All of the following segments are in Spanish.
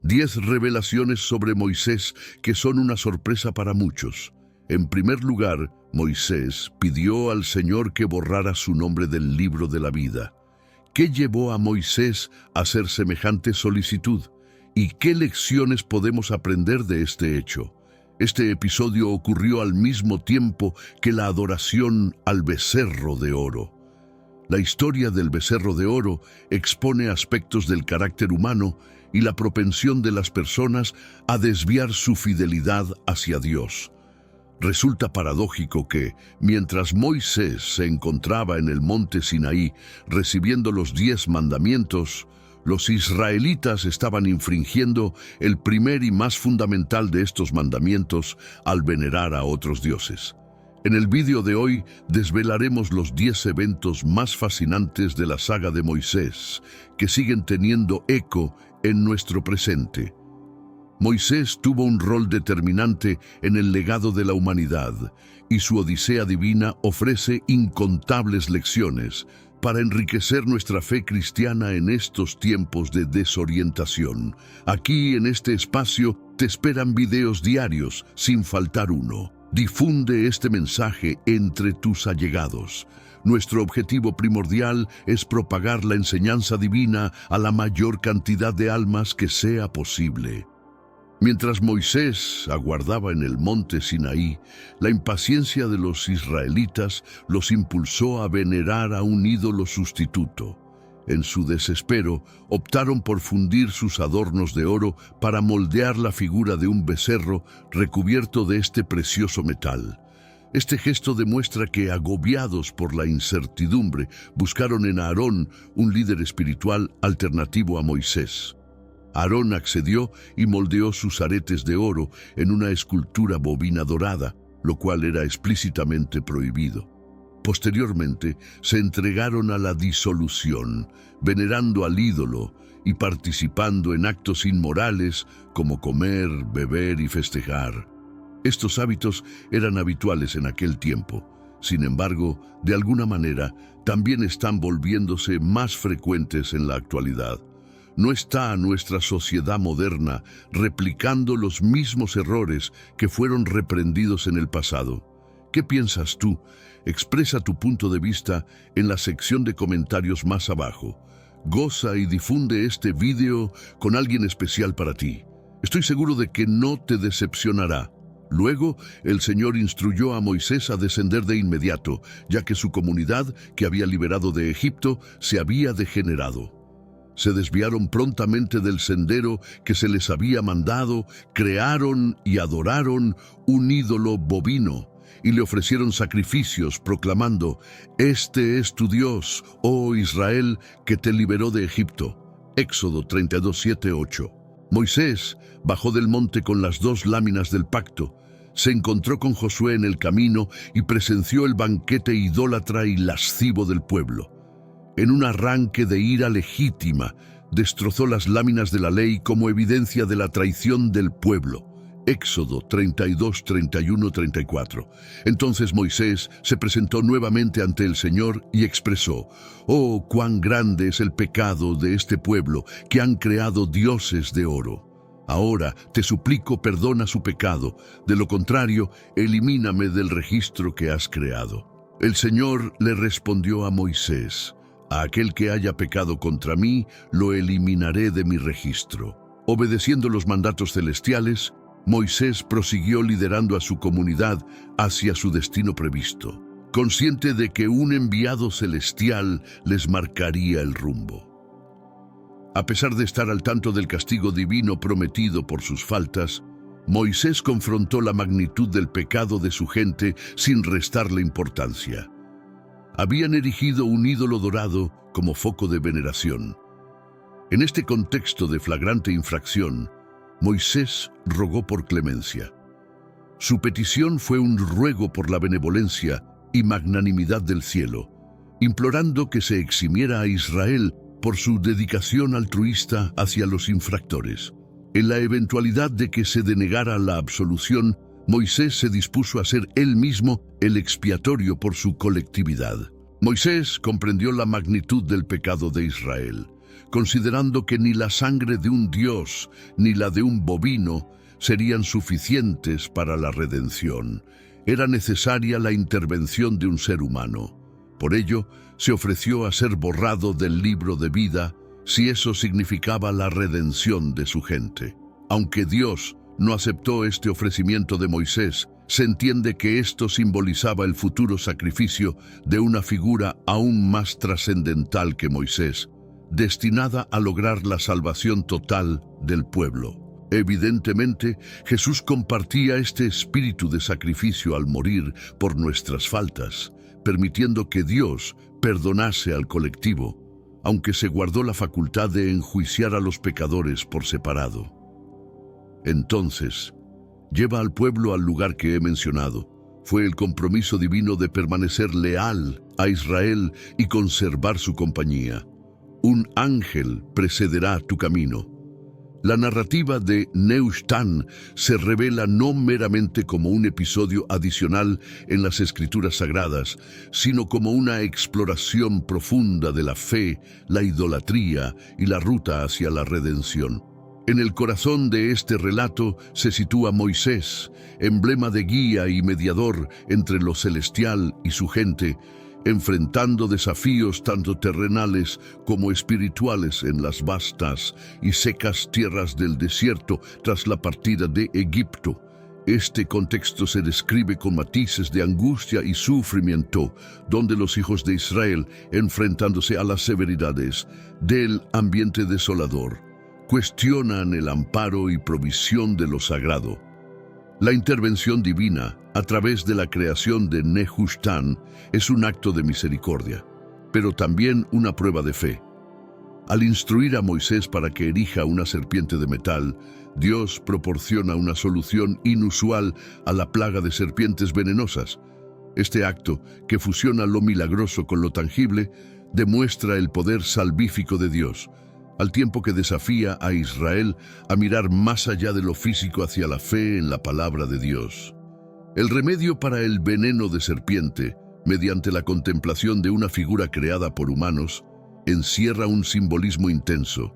10 revelaciones sobre Moisés que son una sorpresa para muchos. En primer lugar, Moisés pidió al Señor que borrara su nombre del libro de la vida. ¿Qué llevó a Moisés a hacer semejante solicitud? ¿Y qué lecciones podemos aprender de este hecho? Este episodio ocurrió al mismo tiempo que la adoración al becerro de oro. La historia del becerro de oro expone aspectos del carácter humano y la propensión de las personas a desviar su fidelidad hacia Dios. Resulta paradójico que, mientras Moisés se encontraba en el monte Sinaí recibiendo los 10 mandamientos, los israelitas estaban infringiendo el primer y más fundamental de estos mandamientos al venerar a otros dioses. En el vídeo de hoy desvelaremos los 10 eventos más fascinantes de la saga de Moisés, que siguen teniendo eco en nuestro presente. Moisés tuvo un rol determinante en el legado de la humanidad, y su Odisea divina ofrece incontables lecciones para enriquecer nuestra fe cristiana en estos tiempos de desorientación. Aquí, en este espacio, te esperan videos diarios, sin faltar uno. Difunde este mensaje entre tus allegados. Nuestro objetivo primordial es propagar la enseñanza divina a la mayor cantidad de almas que sea posible. Mientras Moisés aguardaba en el monte Sinaí, la impaciencia de los israelitas los impulsó a venerar a un ídolo sustituto. En su desespero, optaron por fundir sus adornos de oro para moldear la figura de un becerro recubierto de este precioso metal. Este gesto demuestra que, agobiados por la incertidumbre, buscaron en Aarón un líder espiritual alternativo a Moisés. Aarón accedió y moldeó sus aretes de oro en una escultura bovina dorada, lo cual era explícitamente prohibido. Posteriormente, se entregaron a la disolución, venerando al ídolo y participando en actos inmorales como comer, beber y festejar. Estos hábitos eran habituales en aquel tiempo. Sin embargo, de alguna manera, también están volviéndose más frecuentes en la actualidad. ¿No está nuestra sociedad moderna replicando los mismos errores que fueron reprendidos en el pasado? ¿Qué piensas tú? Expresa tu punto de vista en la sección de comentarios más abajo. Goza y difunde este video con alguien especial para ti. Estoy seguro de que no te decepcionará. Luego, el Señor instruyó a Moisés a descender de inmediato, ya que su comunidad, que había liberado de Egipto, se había degenerado. Se desviaron prontamente del sendero que se les había mandado, crearon y adoraron un ídolo bovino y le ofrecieron sacrificios proclamando: «Este es tu Dios, oh Israel, que te liberó de Egipto». Éxodo 32, 7, 8. Moisés bajó del monte con las 2 láminas del pacto, se encontró con Josué en el camino y presenció el banquete idólatra y lascivo del pueblo. En un arranque de ira legítima, destrozó las láminas de la ley como evidencia de la traición del pueblo. Éxodo 32, 31, 34. Entonces Moisés se presentó nuevamente ante el Señor y expresó: «Oh, cuán grande es el pecado de este pueblo, que han creado dioses de oro. Ahora te suplico, perdona su pecado, de lo contrario, elimíname del registro que has creado». El Señor le respondió a Moisés: «A aquel que haya pecado contra mí, lo eliminaré de mi registro». Obedeciendo los mandatos celestiales, Moisés prosiguió liderando a su comunidad hacia su destino previsto, consciente de que un enviado celestial les marcaría el rumbo. A pesar de estar al tanto del castigo divino prometido por sus faltas, Moisés confrontó la magnitud del pecado de su gente sin restarle importancia. Habían erigido un ídolo dorado como foco de veneración. En este contexto de flagrante infracción, Moisés rogó por clemencia. Su petición fue un ruego por la benevolencia y magnanimidad del cielo, implorando que se eximiera a Israel por su dedicación altruista hacia los infractores. En la eventualidad de que se denegara la absolución, Moisés se dispuso a ser él mismo el expiatorio por su colectividad. Moisés comprendió la magnitud del pecado de Israel. considerando que ni la sangre de un dios ni la de un bovino serían suficientes para la redención. Era necesaria la intervención de un ser humano. Por ello, se ofreció a ser borrado del libro de vida si eso significaba la redención de su gente. Aunque Dios no aceptó este ofrecimiento de Moisés, se entiende que esto simbolizaba el futuro sacrificio de una figura aún más trascendental que Moisés, destinada a lograr la salvación total del pueblo. Evidentemente, Jesús compartía este espíritu de sacrificio al morir por nuestras faltas, permitiendo que Dios perdonase al colectivo, aunque se guardó la facultad de enjuiciar a los pecadores por separado. Entonces, lleva al pueblo al lugar que he mencionado. Fue el compromiso divino de permanecer leal a Israel y conservar su compañía. Un ángel precederá tu camino. La narrativa de Nehushtan se revela no meramente como un episodio adicional en las Escrituras Sagradas, sino como una exploración profunda de la fe, la idolatría y la ruta hacia la redención. En el corazón de este relato se sitúa Moisés, emblema de guía y mediador entre lo celestial y su gente, enfrentando desafíos tanto terrenales como espirituales en las vastas y secas tierras del desierto tras la partida de Egipto. Este contexto se describe con matices de angustia y sufrimiento, donde los hijos de Israel, enfrentándose a las severidades del ambiente desolador, cuestionan el amparo y provisión de lo sagrado. La intervención divina, a través de la creación de Nehushtan, es un acto de misericordia, pero también una prueba de fe. Al instruir a Moisés para que erija una serpiente de metal, Dios proporciona una solución inusual a la plaga de serpientes venenosas. Este acto, que fusiona lo milagroso con lo tangible, demuestra el poder salvífico de Dios, al tiempo que desafía a Israel a mirar más allá de lo físico hacia la fe en la palabra de Dios. El remedio para el veneno de serpiente, mediante la contemplación de una figura creada por humanos, encierra un simbolismo intenso.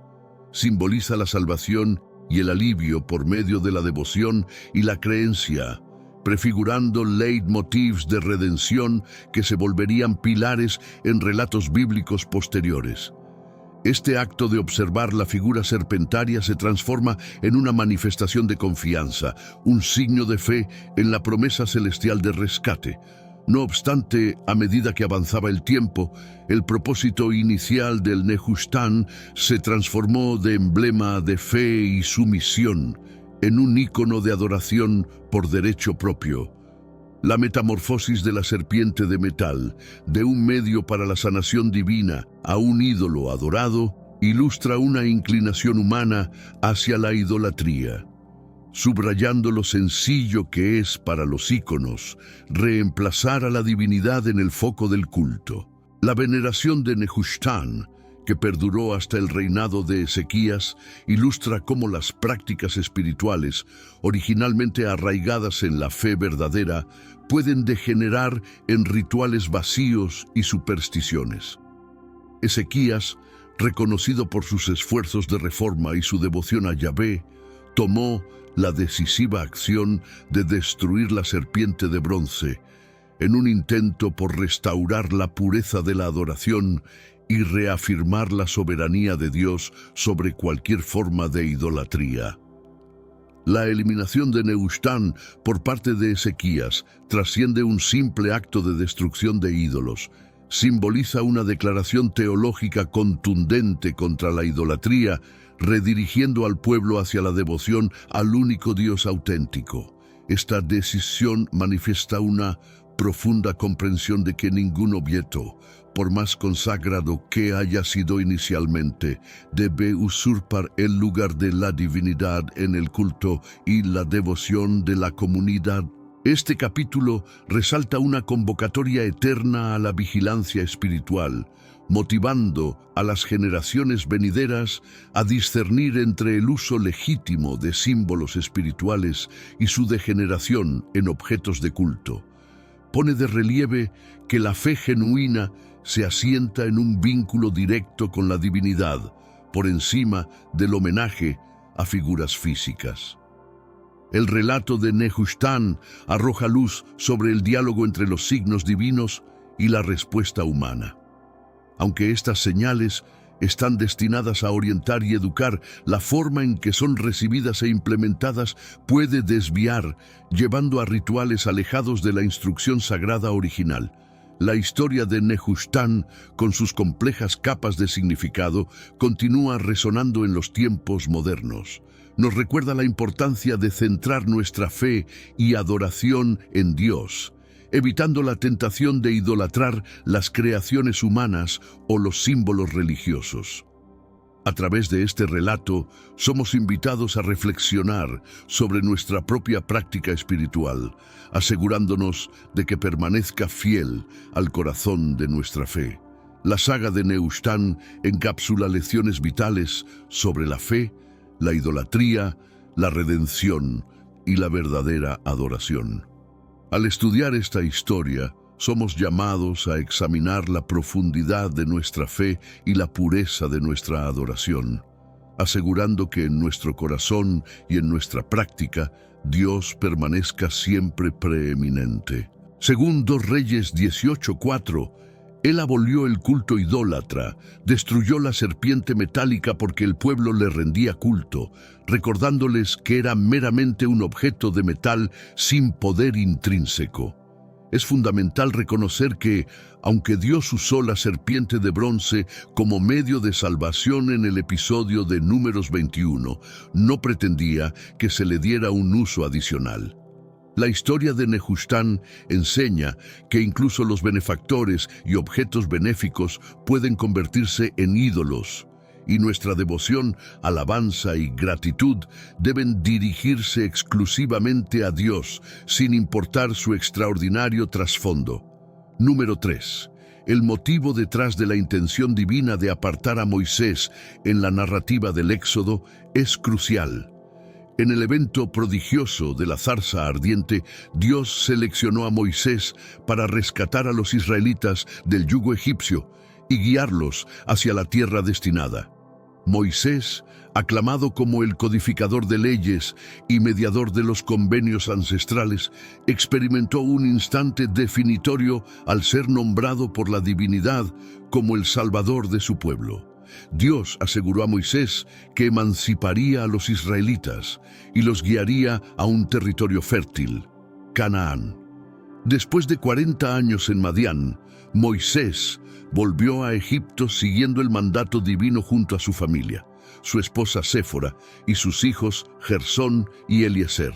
Simboliza la salvación y el alivio por medio de la devoción y la creencia, prefigurando leitmotivs de redención que se volverían pilares en relatos bíblicos posteriores. Este acto de observar la figura serpentaria se transforma en una manifestación de confianza, un signo de fe en la promesa celestial de rescate. No obstante, a medida que avanzaba el tiempo, el propósito inicial del Nehushtan se transformó de emblema de fe y sumisión en un ícono de adoración por derecho propio. La metamorfosis de la serpiente de metal, de un medio para la sanación divina a un ídolo adorado, ilustra una inclinación humana hacia la idolatría, subrayando lo sencillo que es para los íconos reemplazar a la divinidad en el foco del culto. La veneración de Nehushtan, que perduró hasta el reinado de Ezequías, ilustra cómo las prácticas espirituales, originalmente arraigadas en la fe verdadera, pueden degenerar en rituales vacíos y supersticiones. Ezequías, reconocido por sus esfuerzos de reforma y su devoción a Yahvé, tomó la decisiva acción de destruir la serpiente de bronce, en un intento por restaurar la pureza de la adoración y reafirmar la soberanía de Dios sobre cualquier forma de idolatría. La eliminación de Nehushtan por parte de Ezequías trasciende un simple acto de destrucción de ídolos. Simboliza una declaración teológica contundente contra la idolatría, redirigiendo al pueblo hacia la devoción al único Dios auténtico. Esta decisión manifiesta una profunda comprensión de que ningún objeto, por más consagrado que haya sido inicialmente, debe usurpar el lugar de la divinidad en el culto y la devoción de la comunidad. Este capítulo resalta una convocatoria eterna a la vigilancia espiritual, motivando a las generaciones venideras a discernir entre el uso legítimo de símbolos espirituales y su degeneración en objetos de culto. Pone de relieve que la fe genuina se asienta en un vínculo directo con la divinidad, por encima del homenaje a figuras físicas. El relato de Nehushtan arroja luz sobre el diálogo entre los signos divinos y la respuesta humana. Aunque estas señales están destinadas a orientar y educar, la forma en que son recibidas e implementadas puede desviar, llevando a rituales alejados de la instrucción sagrada original. La historia de Nehushtan, con sus complejas capas de significado, continúa resonando en los tiempos modernos. Nos recuerda la importancia de centrar nuestra fe y adoración en Dios, evitando la tentación de idolatrar las creaciones humanas o los símbolos religiosos. A través de este relato, somos invitados a reflexionar sobre nuestra propia práctica espiritual, asegurándonos de que permanezca fiel al corazón de nuestra fe. La saga de Nehushtan encapsula lecciones vitales sobre la fe, la idolatría, la redención y la verdadera adoración. Al estudiar esta historia, somos llamados a examinar la profundidad de nuestra fe y la pureza de nuestra adoración, asegurando que en nuestro corazón y en nuestra práctica, Dios permanezca siempre preeminente. Según 2 Reyes 18:4, Él abolió el culto idólatra, destruyó la serpiente metálica porque el pueblo le rendía culto, recordándoles que era meramente un objeto de metal sin poder intrínseco. Es fundamental reconocer que, aunque Dios usó la serpiente de bronce como medio de salvación en el episodio de Números 21, no pretendía que se le diera un uso adicional. La historia de Nehushtan enseña que incluso los benefactores y objetos benéficos pueden convertirse en ídolos, y nuestra devoción, alabanza y gratitud deben dirigirse exclusivamente a Dios, sin importar su extraordinario trasfondo. Número 3. El motivo detrás de la intención divina de apartar a Moisés en la narrativa del Éxodo es crucial. En el evento prodigioso de la zarza ardiente, Dios seleccionó a Moisés para rescatar a los israelitas del yugo egipcio y guiarlos hacia la tierra destinada. Moisés, aclamado como el codificador de leyes y mediador de los convenios ancestrales, experimentó un instante definitorio al ser nombrado por la divinidad como el salvador de su pueblo. Dios aseguró a Moisés que emanciparía a los israelitas y los guiaría a un territorio fértil, Canaán. Después de 40 años en Madián, Moisés volvió a Egipto siguiendo el mandato divino junto a su familia, su esposa Séfora y sus hijos Gersón y Eliezer.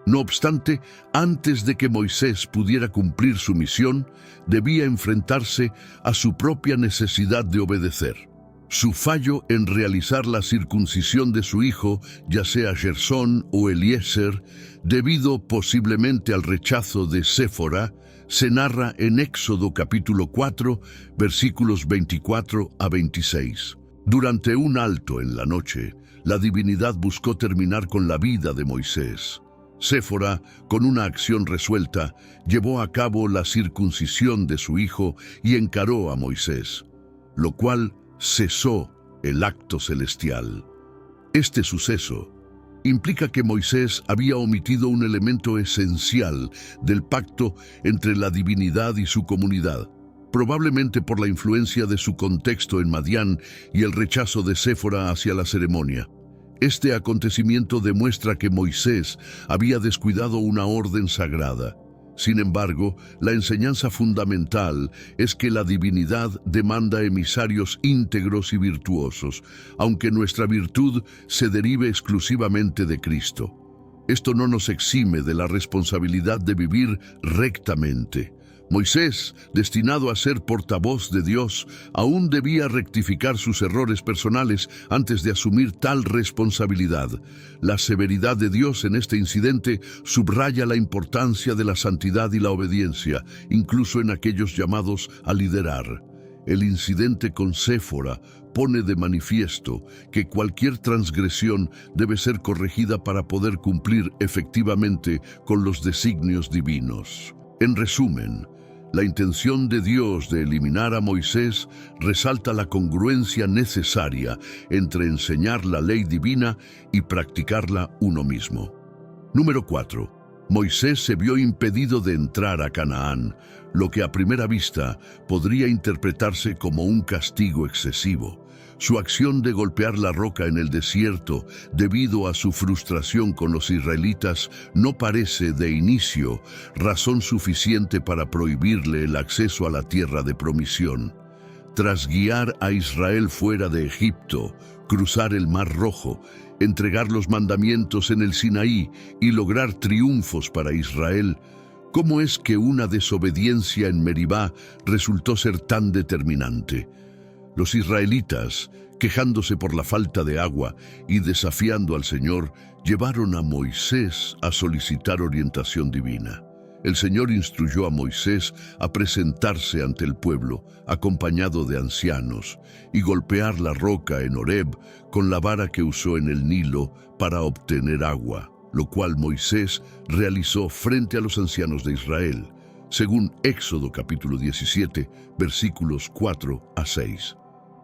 No obstante, antes de que Moisés pudiera cumplir su misión, debía enfrentarse a su propia necesidad de obedecer. Su fallo en realizar la circuncisión de su hijo, ya sea Gersón o Eliezer, debido posiblemente al rechazo de Séfora, se narra en Éxodo capítulo 4, versículos 24 a 26. Durante un alto en la noche, la divinidad buscó terminar con la vida de Moisés. Séfora, con una acción resuelta, llevó a cabo la circuncisión de su hijo y encaró a Moisés, lo cual cesó el acto celestial. Este suceso implica que Moisés había omitido un elemento esencial del pacto entre la divinidad y su comunidad, probablemente por la influencia de su contexto en Madián y el rechazo de Séfora hacia la ceremonia. Este acontecimiento demuestra que Moisés había descuidado una orden sagrada. Sin embargo, la enseñanza fundamental es que la divinidad demanda emisarios íntegros y virtuosos, aunque nuestra virtud se derive exclusivamente de Cristo. Esto no nos exime de la responsabilidad de vivir rectamente. Moisés, destinado a ser portavoz de Dios, aún debía rectificar sus errores personales antes de asumir tal responsabilidad. La severidad de Dios en este incidente subraya la importancia de la santidad y la obediencia, incluso en aquellos llamados a liderar. El incidente con Séfora pone de manifiesto que cualquier transgresión debe ser corregida para poder cumplir efectivamente con los designios divinos. En resumen, La intención de Dios de eliminar a Moisés resalta la congruencia necesaria entre enseñar la ley divina y practicarla uno mismo. Número 4. Moisés se vio impedido de entrar a Canaán, lo que a primera vista podría interpretarse como un castigo excesivo. Su acción de golpear la roca en el desierto debido a su frustración con los israelitas no parece de inicio razón suficiente para prohibirle el acceso a la tierra de promisión. Tras guiar a Israel fuera de Egipto, cruzar el Mar Rojo, entregar los mandamientos en el Sinaí y lograr triunfos para Israel, ¿cómo es que una desobediencia en Meribá resultó ser tan determinante? Los israelitas, quejándose por la falta de agua y desafiando al Señor, llevaron a Moisés a solicitar orientación divina. El Señor instruyó a Moisés a presentarse ante el pueblo, acompañado de ancianos, y golpear la roca en Horeb con la vara que usó en el Nilo para obtener agua, lo cual Moisés realizó frente a los ancianos de Israel, según Éxodo capítulo 17, versículos 4 a 6.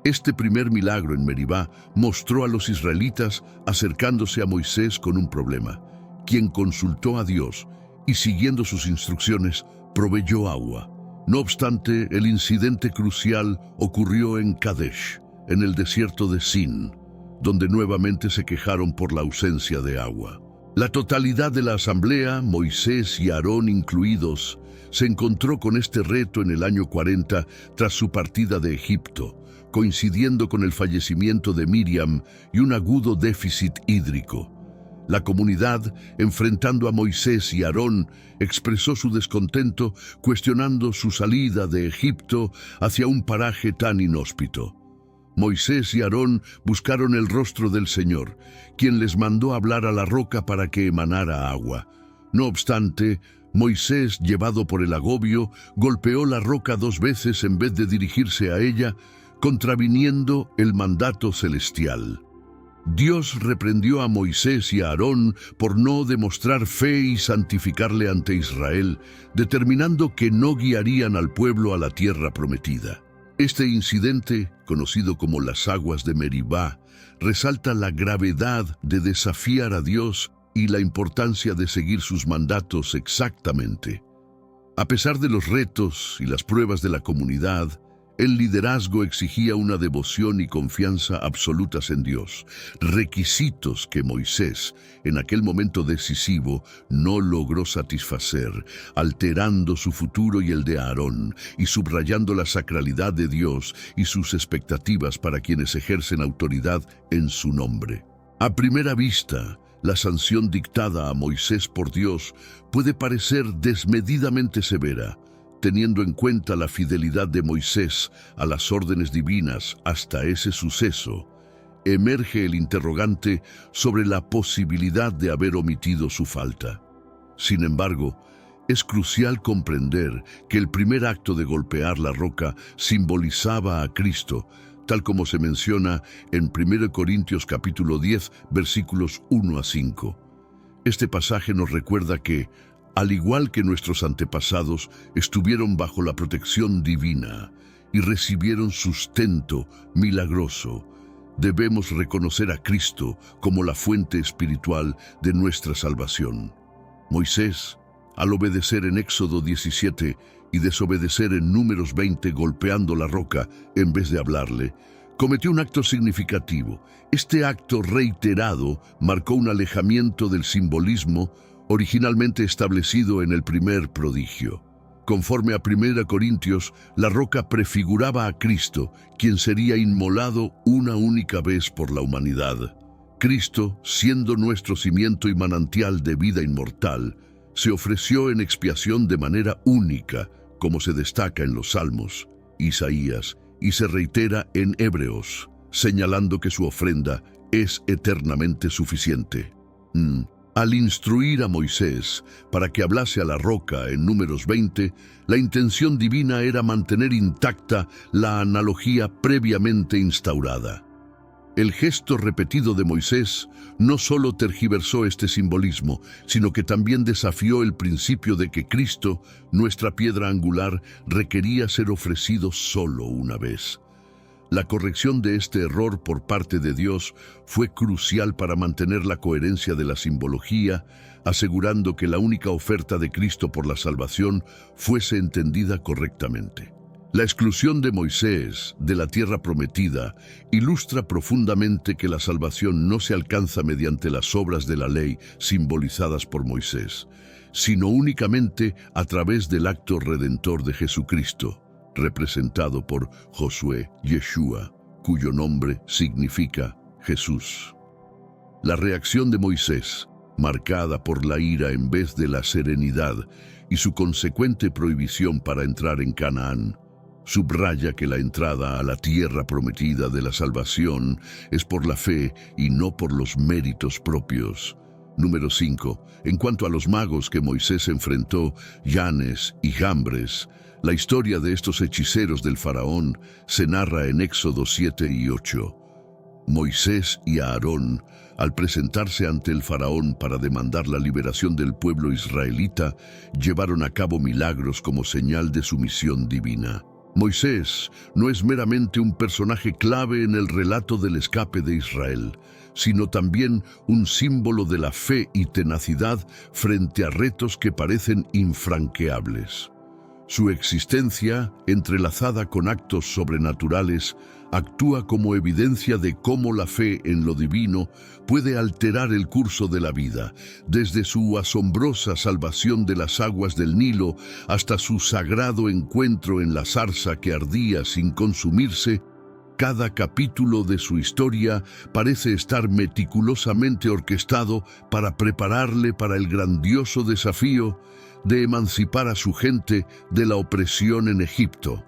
Este primer milagro en Meribá mostró a los israelitas acercándose a Moisés con un problema, quien consultó a Dios y siguiendo sus instrucciones proveyó agua. No obstante, el incidente crucial ocurrió en Kadesh, en el desierto de Sin, donde nuevamente se quejaron por la ausencia de agua. La totalidad de la asamblea, Moisés y Aarón incluidos, se encontró con este reto en el año 40 tras su partida de Egipto, coincidiendo con el fallecimiento de Miriam y un agudo déficit hídrico. La comunidad, enfrentando a Moisés y Aarón, expresó su descontento cuestionando su salida de Egipto hacia un paraje tan inhóspito. Moisés y Aarón buscaron el rostro del Señor, quien les mandó hablar a la roca para que emanara agua. No obstante, Moisés, llevado por el agobio, golpeó la roca 2 veces en vez de dirigirse a ella, contraviniendo el mandato celestial. Dios reprendió a Moisés y a Aarón por no demostrar fe y santificarle ante Israel, determinando que no guiarían al pueblo a la tierra prometida. Este incidente, conocido como las aguas de Meribá, resalta la gravedad de desafiar a Dios y la importancia de seguir sus mandatos exactamente. A pesar de los retos y las pruebas de la comunidad, el liderazgo exigía una devoción y confianza absolutas en Dios, requisitos que Moisés, en aquel momento decisivo, no logró satisfacer, alterando su futuro y el de Aarón, y subrayando la sacralidad de Dios y sus expectativas para quienes ejercen autoridad en su nombre. A primera vista, la sanción dictada a Moisés por Dios puede parecer desmedidamente severa, teniendo en cuenta la fidelidad de Moisés a las órdenes divinas hasta ese suceso. Emerge el interrogante sobre la posibilidad de haber omitido su falta. Sin embargo, es crucial comprender que el primer acto de golpear la roca simbolizaba a Cristo, tal como se menciona en 1 Corintios capítulo 10, versículos 1 a 5. Este pasaje nos recuerda que, al igual que nuestros antepasados, estuvieron bajo la protección divina y recibieron sustento milagroso, debemos reconocer a Cristo como la fuente espiritual de nuestra salvación. Moisés, al obedecer en Éxodo 17 y desobedecer en Números 20 golpeando la roca en vez de hablarle, cometió un acto significativo. Este acto reiterado marcó un alejamiento del simbolismo originalmente establecido en el primer prodigio. Conforme a 1 Corintios, la roca prefiguraba a Cristo, quien sería inmolado una única vez por la humanidad. Cristo, siendo nuestro cimiento y manantial de vida inmortal, se ofreció en expiación de manera única, como se destaca en los Salmos, Isaías, y se reitera en Hebreos, señalando que su ofrenda es eternamente suficiente. Al instruir a Moisés para que hablase a la roca en Números 20, la intención divina era mantener intacta la analogía previamente instaurada. El gesto repetido de Moisés no solo tergiversó este simbolismo, sino que también desafió el principio de que Cristo, nuestra piedra angular, requería ser ofrecido solo una vez. La corrección de este error por parte de Dios fue crucial para mantener la coherencia de la simbología, asegurando que la única oferta de Cristo por la salvación fuese entendida correctamente. La exclusión de Moisés de la tierra prometida ilustra profundamente que la salvación no se alcanza mediante las obras de la ley simbolizadas por Moisés, sino únicamente a través del acto redentor de Jesucristo, representado por Josué Yeshua, cuyo nombre significa Jesús. La reacción de Moisés, marcada por la ira en vez de la serenidad, y su consecuente prohibición para entrar en Canaán, subraya que la entrada a la tierra prometida de la salvación es por la fe y no por los méritos propios. Número 5. En cuanto a los magos que Moisés enfrentó, Yanes y Jambres, la historia de estos hechiceros del faraón se narra en Éxodo 7 y 8. Moisés y Aarón, al presentarse ante el faraón para demandar la liberación del pueblo israelita, llevaron a cabo milagros como señal de su misión divina. Moisés no es meramente un personaje clave en el relato del escape de Israel, sino también un símbolo de la fe y tenacidad frente a retos que parecen infranqueables. Su existencia, entrelazada con actos sobrenaturales, actúa como evidencia de cómo la fe en lo divino puede alterar el curso de la vida, desde su asombrosa salvación de las aguas del Nilo hasta su sagrado encuentro en la zarza que ardía sin consumirse. Cada capítulo de su historia parece estar meticulosamente orquestado para prepararle para el grandioso desafío de emancipar a su gente de la opresión en Egipto.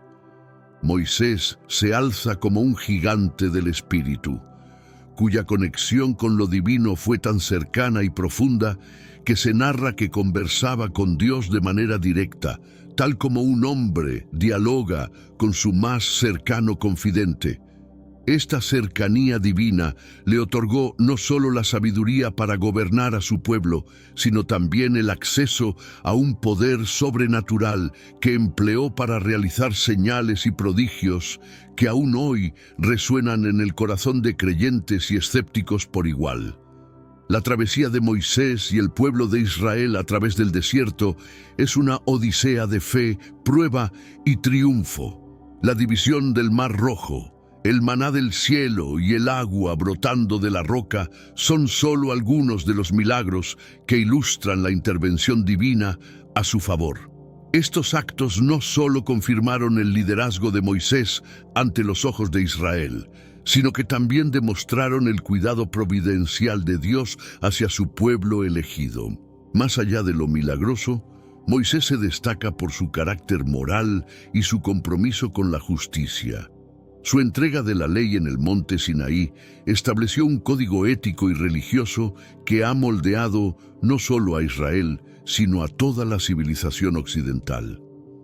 Moisés se alza como un gigante del espíritu, cuya conexión con lo divino fue tan cercana y profunda que se narra que conversaba con Dios de manera directa, tal como un hombre dialoga con su más cercano confidente. Esta cercanía divina le otorgó no solo la sabiduría para gobernar a su pueblo, sino también el acceso a un poder sobrenatural que empleó para realizar señales y prodigios que aún hoy resuenan en el corazón de creyentes y escépticos por igual. La travesía de Moisés y el pueblo de Israel a través del desierto es una odisea de fe, prueba y triunfo. La división del Mar Rojo, el maná del cielo y el agua brotando de la roca son solo algunos de los milagros que ilustran la intervención divina a su favor. Estos actos no solo confirmaron el liderazgo de Moisés ante los ojos de Israel, sino que también demostraron el cuidado providencial de Dios hacia su pueblo elegido. Más allá de lo milagroso, Moisés se destaca por su carácter moral y su compromiso con la justicia. Su entrega de la ley en el monte Sinaí estableció un código ético y religioso que ha moldeado no solo a Israel, sino a toda la civilización occidental.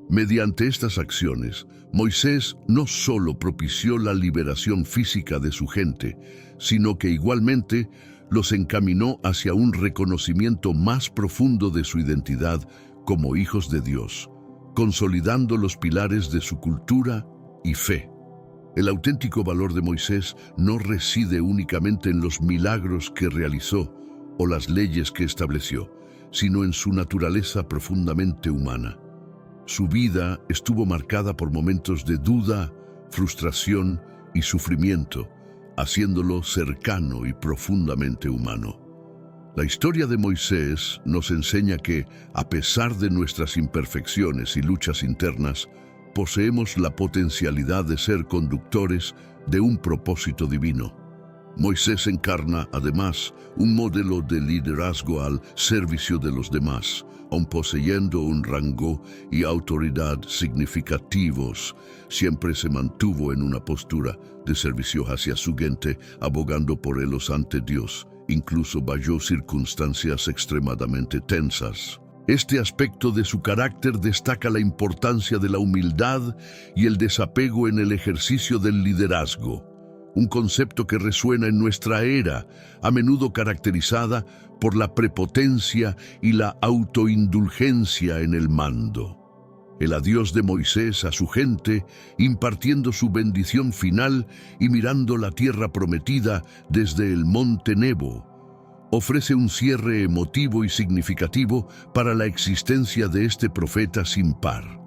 Mediante estas acciones, Moisés no solo propició la liberación física de su gente, sino que igualmente los encaminó hacia un reconocimiento más profundo de su identidad como hijos de Dios, consolidando los pilares de su cultura y fe. El auténtico valor de Moisés no reside únicamente en los milagros que realizó o las leyes que estableció, sino en su naturaleza profundamente humana. Su vida estuvo marcada por momentos de duda, frustración y sufrimiento, haciéndolo cercano y profundamente humano. La historia de Moisés nos enseña que, a pesar de nuestras imperfecciones y luchas internas, poseemos la potencialidad de ser conductores de un propósito divino. Moisés encarna, además, un modelo de liderazgo al servicio de los demás, aun poseyendo un rango y autoridad significativos. Siempre se mantuvo en una postura de servicio hacia su gente, abogando por ellos ante Dios, incluso bajo circunstancias extremadamente tensas. Este aspecto de su carácter destaca la importancia de la humildad y el desapego en el ejercicio del liderazgo. un concepto que resuena en nuestra era, a menudo caracterizada por la prepotencia y la autoindulgencia en el mando. El adiós de Moisés a su gente, impartiendo su bendición final y mirando la tierra prometida desde el monte Nebo, ofrece un cierre emotivo y significativo para la existencia de este profeta sin par.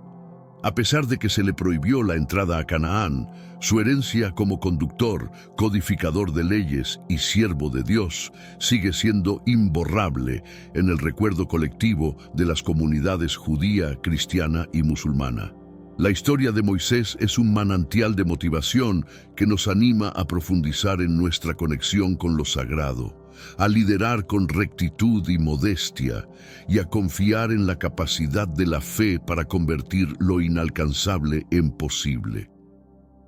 A pesar de que se le prohibió la entrada a Canaán, su herencia como conductor, codificador de leyes y siervo de Dios sigue siendo imborrable en el recuerdo colectivo de las comunidades judía, cristiana y musulmana. La historia de Moisés es un manantial de motivación que nos anima a profundizar en nuestra conexión con lo sagrado, a liderar con rectitud y modestia, y a confiar en la capacidad de la fe para convertir lo inalcanzable en posible.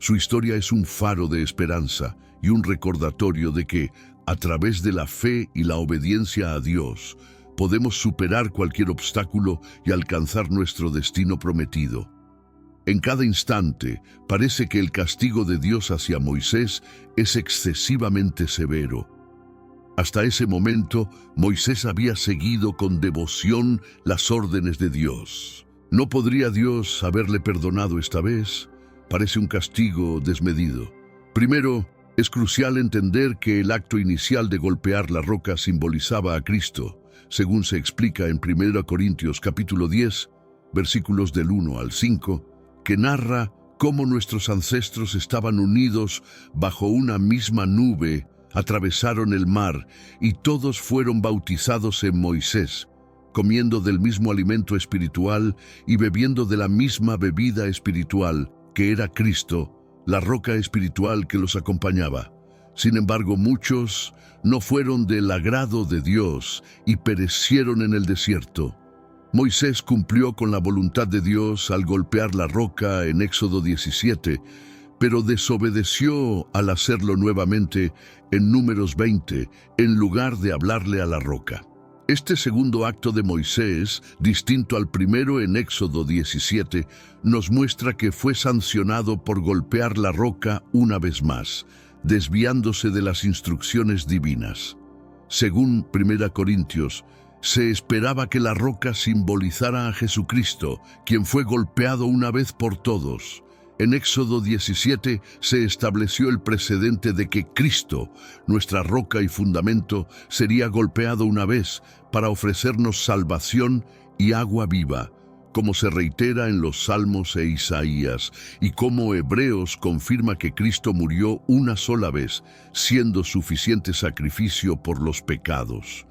Su historia es un faro de esperanza y un recordatorio de que, a través de la fe y la obediencia a Dios, podemos superar cualquier obstáculo y alcanzar nuestro destino prometido. En cada instante, parece que el castigo de Dios hacia Moisés es excesivamente severo. Hasta ese momento, Moisés había seguido con devoción las órdenes de Dios. ¿No podría Dios haberle perdonado esta vez? Parece un castigo desmedido. Primero, es crucial entender que el acto inicial de golpear la roca simbolizaba a Cristo, según se explica en 1 Corintios capítulo 10, versículos del 1 al 5, que narra cómo nuestros ancestros estaban unidos bajo una misma nube, atravesaron el mar y todos fueron bautizados en Moisés, comiendo del mismo alimento espiritual y bebiendo de la misma bebida espiritual, que era Cristo, la roca espiritual que los acompañaba. Sin embargo, muchos no fueron del agrado de Dios y perecieron en el desierto. Moisés cumplió con la voluntad de Dios al golpear la roca en Éxodo 17, pero desobedeció al hacerlo nuevamente en Números 20, en lugar de hablarle a la roca. Este segundo acto de Moisés, distinto al primero en Éxodo 17, nos muestra que fue sancionado por golpear la roca una vez más, desviándose de las instrucciones divinas. Según 1 Corintios, se esperaba que la roca simbolizara a Jesucristo, quien fue golpeado una vez por todos. En Éxodo 17 se estableció el precedente de que Cristo, nuestra roca y fundamento, sería golpeado una vez para ofrecernos salvación y agua viva, como se reitera en los Salmos e Isaías, y como Hebreos confirma que Cristo murió una sola vez, siendo suficiente sacrificio por los pecados.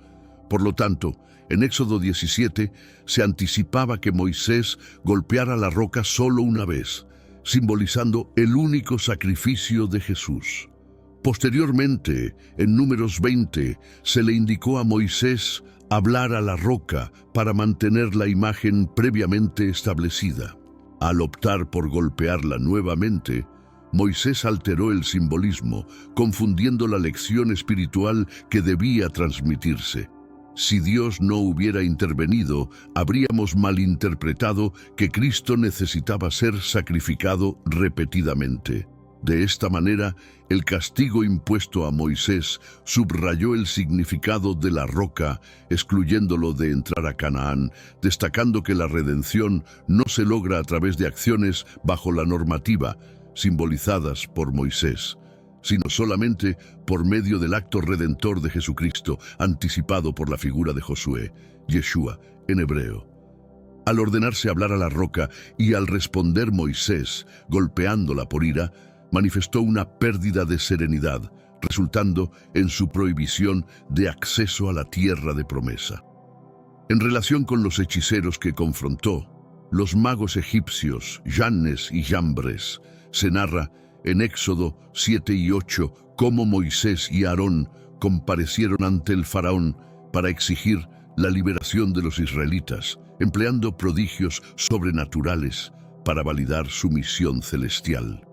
Por lo tanto, en Éxodo 17 se anticipaba que Moisés golpeara la roca solo una vez, simbolizando el único sacrificio de Jesús. Posteriormente, en Números 20, se le indicó a Moisés hablar a la roca para mantener la imagen previamente establecida. Al optar por golpearla nuevamente, Moisés alteró el simbolismo, confundiendo la lección espiritual que debía transmitirse. Si Dios no hubiera intervenido, habríamos malinterpretado que Cristo necesitaba ser sacrificado repetidamente. De esta manera, el castigo impuesto a Moisés subrayó el significado de la roca, excluyéndolo de entrar a Canaán, destacando que la redención no se logra a través de acciones bajo la normativa, simbolizadas por Moisés, sino solamente por medio del acto redentor de Jesucristo, anticipado por la figura de Josué, Yeshua, en hebreo. Al ordenarse hablar a la roca y al responder Moisés, golpeándola por ira, manifestó una pérdida de serenidad, resultando en su prohibición de acceso a la tierra de promesa. En relación con los hechiceros que confrontó, los magos egipcios, Jannes y Jambres, se narra en Éxodo 7 y 8 cómo Moisés y Aarón comparecieron ante el faraón para exigir la liberación de los israelitas, empleando prodigios sobrenaturales para validar su misión celestial.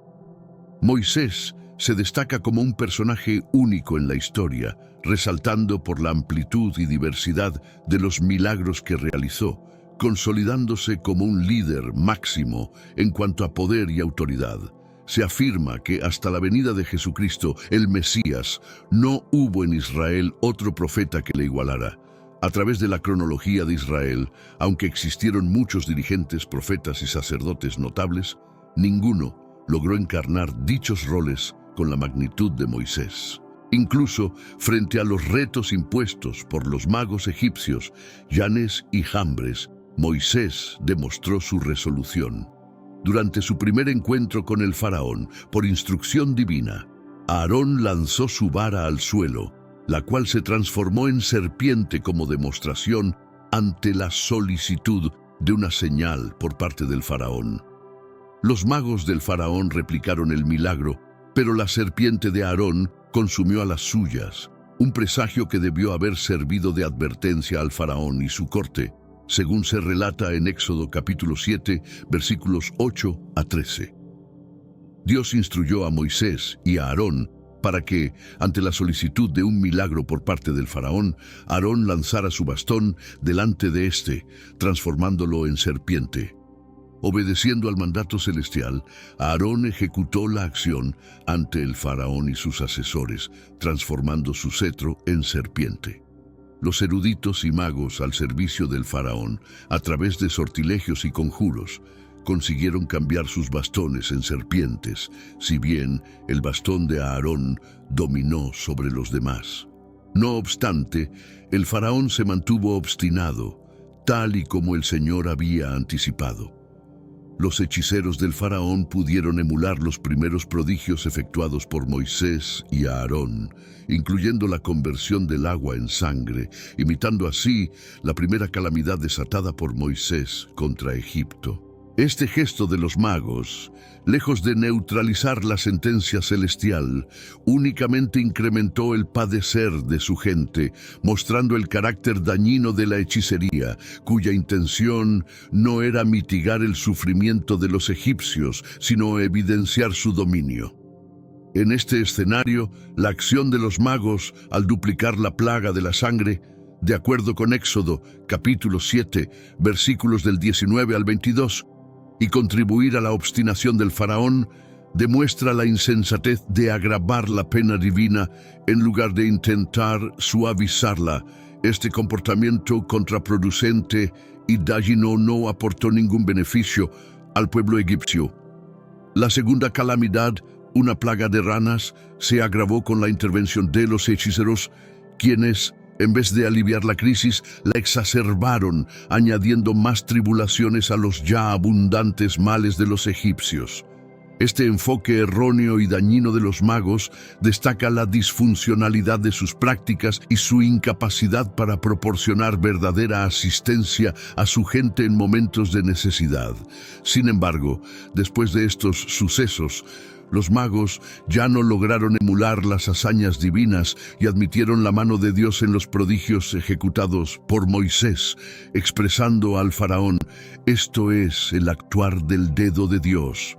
Moisés se destaca como un personaje único en la historia, resaltando por la amplitud y diversidad de los milagros que realizó, consolidándose como un líder máximo en cuanto a poder y autoridad. se afirma que hasta la venida de Jesucristo, el Mesías, no hubo en Israel otro profeta que le igualara. A través de la cronología de Israel, aunque existieron muchos dirigentes, profetas y sacerdotes notables, ninguno logró encarnar dichos roles con la magnitud de Moisés. Incluso frente a los retos impuestos por los magos egipcios, Yanes y Jambres, Moisés demostró su resolución. Durante su primer encuentro con el faraón, por instrucción divina, Aarón lanzó su vara al suelo, la cual se transformó en serpiente como demostración ante la solicitud de una señal por parte del faraón. Los magos del faraón replicaron el milagro, pero la serpiente de Aarón consumió a las suyas, un presagio que debió haber servido de advertencia al faraón y su corte, según se relata en Éxodo capítulo 7, versículos 8 a 13. Dios instruyó a Moisés y a Aarón para que, ante la solicitud de un milagro por parte del faraón, Aarón lanzara su bastón delante de éste, transformándolo en serpiente. Obedeciendo al mandato celestial, Aarón ejecutó la acción ante el faraón y sus asesores, transformando su cetro en serpiente. Los eruditos y magos al servicio del faraón, a través de sortilegios y conjuros, consiguieron cambiar sus bastones en serpientes, si bien el bastón de Aarón dominó sobre los demás. No obstante, el faraón se mantuvo obstinado, tal y como el Señor había anticipado. Los hechiceros del faraón pudieron emular los primeros prodigios efectuados por Moisés y Aarón, incluyendo la conversión del agua en sangre, imitando así la primera calamidad desatada por Moisés contra Egipto. Este gesto de los magos, lejos de neutralizar la sentencia celestial, únicamente incrementó el padecer de su gente, mostrando el carácter dañino de la hechicería, cuya intención no era mitigar el sufrimiento de los egipcios, sino evidenciar su dominio. En este escenario, la acción de los magos, al duplicar la plaga de la sangre, de acuerdo con Éxodo, capítulo 7, versículos del 19 al 22, y contribuir a la obstinación del faraón, demuestra la insensatez de agravar la pena divina en lugar de intentar suavizarla. Este comportamiento contraproducente y dañino no aportó ningún beneficio al pueblo egipcio. La segunda calamidad, una plaga de ranas, se agravó con la intervención de los hechiceros, quienes, en vez de aliviar la crisis, la exacerbaron, añadiendo más tribulaciones a los ya abundantes males de los egipcios. Este enfoque erróneo y dañino de los magos destaca la disfuncionalidad de sus prácticas y su incapacidad para proporcionar verdadera asistencia a su gente en momentos de necesidad. Sin embargo, después de estos sucesos, los magos ya no lograron emular las hazañas divinas y admitieron la mano de Dios en los prodigios ejecutados por Moisés, expresando al faraón: esto es el actuar del dedo de Dios.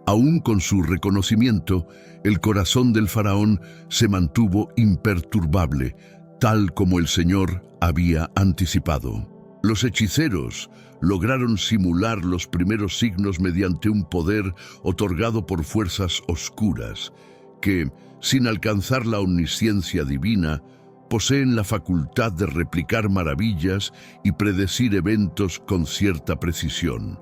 Aún con su reconocimiento, el corazón del faraón se mantuvo imperturbable, tal como el Señor había anticipado. Los hechiceros lograron simular los primeros signos mediante un poder otorgado por fuerzas oscuras, que, sin alcanzar la omnisciencia divina, poseen la facultad de replicar maravillas y predecir eventos con cierta precisión.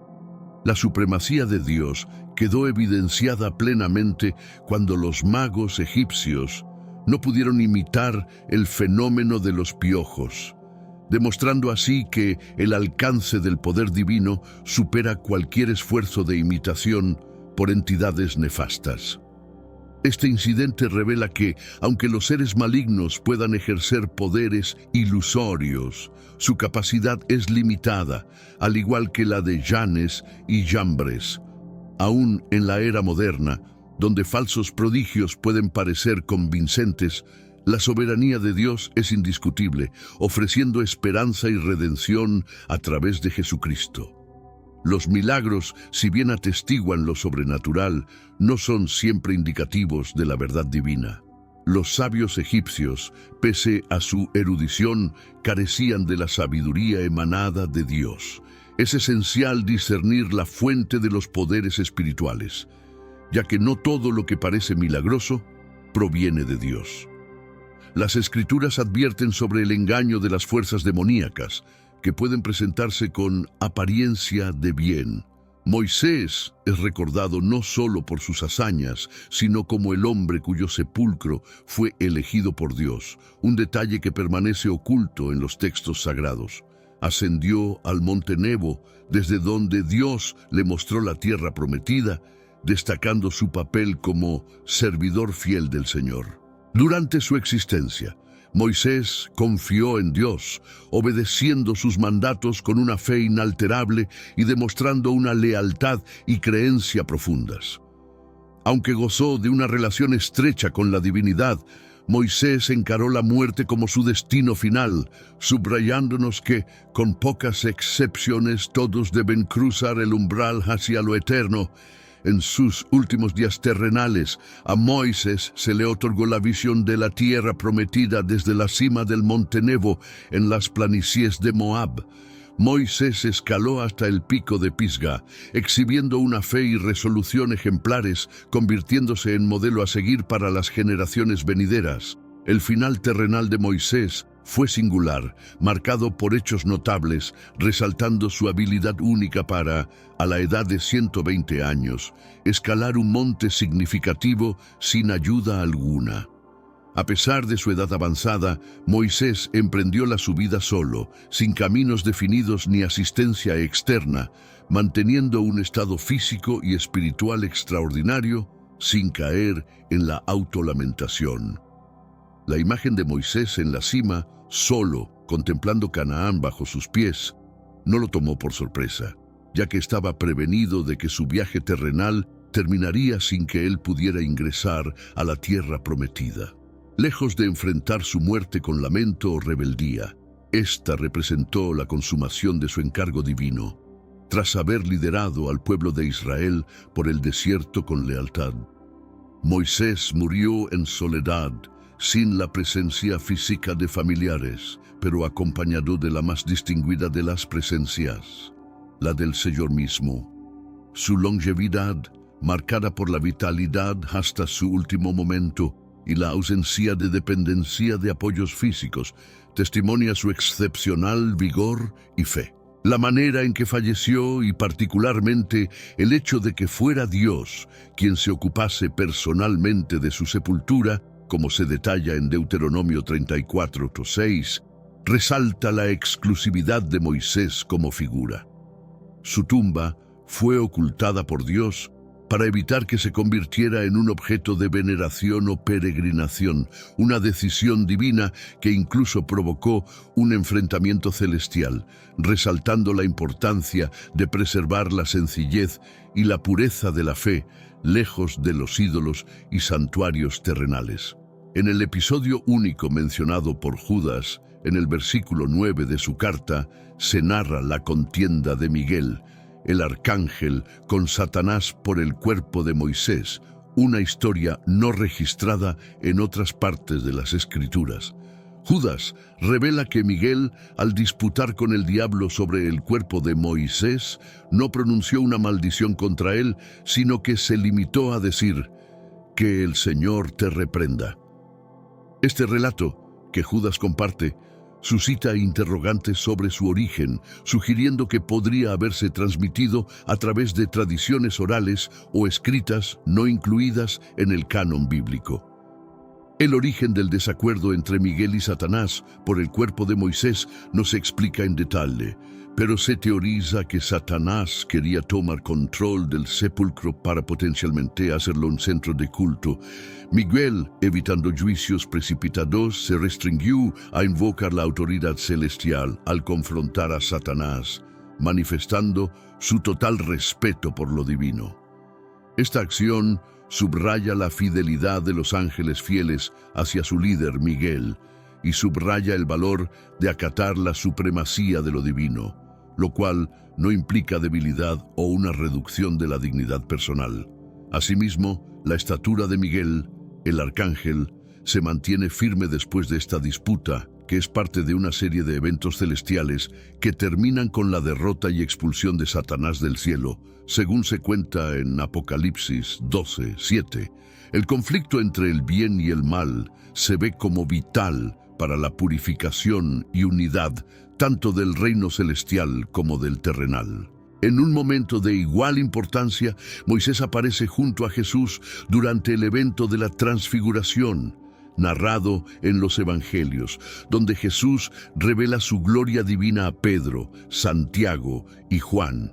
La supremacía de Dios quedó evidenciada plenamente cuando los magos egipcios no pudieron imitar el fenómeno de los piojos, demostrando así que el alcance del poder divino supera cualquier esfuerzo de imitación por entidades nefastas. Este incidente revela que, aunque los seres malignos puedan ejercer poderes ilusorios, su capacidad es limitada, al igual que la de Yanes y Jambres. Aún en la era moderna, donde falsos prodigios pueden parecer convincentes, la soberanía de Dios es indiscutible, ofreciendo esperanza y redención a través de Jesucristo. Los milagros, si bien atestiguan lo sobrenatural, no son siempre indicativos de la verdad divina. Los sabios egipcios, pese a su erudición, carecían de la sabiduría emanada de Dios. Es esencial discernir la fuente de los poderes espirituales. ya que no todo lo que parece milagroso proviene de Dios. Las Escrituras advierten sobre el engaño de las fuerzas demoníacas, que pueden presentarse con apariencia de bien. Moisés es recordado no solo por sus hazañas, sino como el hombre cuyo sepulcro fue elegido por Dios, un detalle que permanece oculto en los textos sagrados. Ascendió al monte Nebo, desde donde Dios le mostró la tierra prometida, destacando su papel como servidor fiel del Señor. Durante su existencia, Moisés confió en Dios, obedeciendo sus mandatos con una fe inalterable y demostrando una lealtad y creencia profundas. Aunque gozó de una relación estrecha con la divinidad, Moisés encaró la muerte como su destino final, subrayándonos que, con pocas excepciones, todos deben cruzar el umbral hacia lo eterno. En sus últimos días terrenales, a Moisés se le otorgó la visión de la tierra prometida desde la cima del monte Nebo en las planicies de Moab. Moisés escaló hasta el pico de Pisga, exhibiendo una fe y resolución ejemplares, convirtiéndose en modelo a seguir para las generaciones venideras. El final terrenal de Moisés fue singular, marcado por hechos notables, resaltando su habilidad única para, a la edad de 120 años, escalar un monte significativo sin ayuda alguna. A pesar de su edad avanzada, Moisés emprendió la subida solo, sin caminos definidos ni asistencia externa, manteniendo un estado físico y espiritual extraordinario, sin caer en la autolamentación. La imagen de Moisés en la cima, solo, contemplando Canaán bajo sus pies, no lo tomó por sorpresa, ya que estaba prevenido de que su viaje terrenal terminaría sin que él pudiera ingresar a la tierra prometida. Lejos de enfrentar su muerte con lamento o rebeldía, esta representó la consumación de su encargo divino, tras haber liderado al pueblo de Israel por el desierto con lealtad. Moisés murió en soledad, sin la presencia física de familiares, pero acompañado de la más distinguida de las presencias, la del Señor mismo. Su longevidad, marcada por la vitalidad hasta su último momento y la ausencia de dependencia de apoyos físicos, testimonia su excepcional vigor y fe. La manera en que falleció y particularmente el hecho de que fuera Dios quien se ocupase personalmente de su sepultura, como se detalla en Deuteronomio 34:6, resalta la exclusividad de Moisés como figura. Su tumba fue ocultada por Dios para evitar que se convirtiera en un objeto de veneración o peregrinación, una decisión divina que incluso provocó un enfrentamiento celestial, resaltando la importancia de preservar la sencillez y la pureza de la fe, lejos de los ídolos y santuarios terrenales. En el episodio único mencionado por Judas, en el versículo 9 de su carta, se narra la contienda de Miguel, el arcángel, con Satanás por el cuerpo de Moisés, una historia no registrada en otras partes de las Escrituras. Judas revela que Miguel, al disputar con el diablo sobre el cuerpo de Moisés, no pronunció una maldición contra él, sino que se limitó a decir: «Que el Señor te reprenda». Este relato, que Judas comparte, suscita interrogantes sobre su origen, sugiriendo que podría haberse transmitido a través de tradiciones orales o escritas no incluidas en el canon bíblico. El origen del desacuerdo entre Miguel y Satanás por el cuerpo de Moisés no se explica en detalle, pero se teoriza que Satanás quería tomar control del sepulcro para potencialmente hacerlo un centro de culto. Miguel, evitando juicios precipitados, se restringió a invocar la autoridad celestial al confrontar a Satanás, manifestando su total respeto por lo divino. Esta acción subraya la fidelidad de los ángeles fieles hacia su líder Miguel y subraya el valor de acatar la supremacía de lo divino, lo cual no implica debilidad o una reducción de la dignidad personal. Asimismo, la estatura de Miguel, el arcángel, se mantiene firme después de esta disputa, que es parte de una serie de eventos celestiales que terminan con la derrota y expulsión de Satanás del cielo, según se cuenta en Apocalipsis 12:7. El conflicto entre el bien y el mal se ve como vital para la purificación y unidad tanto del reino celestial como del terrenal. En un momento de igual importancia, Moisés aparece junto a Jesús durante el evento de la transfiguración, narrado en los Evangelios, donde Jesús revela su gloria divina a Pedro, Santiago y Juan.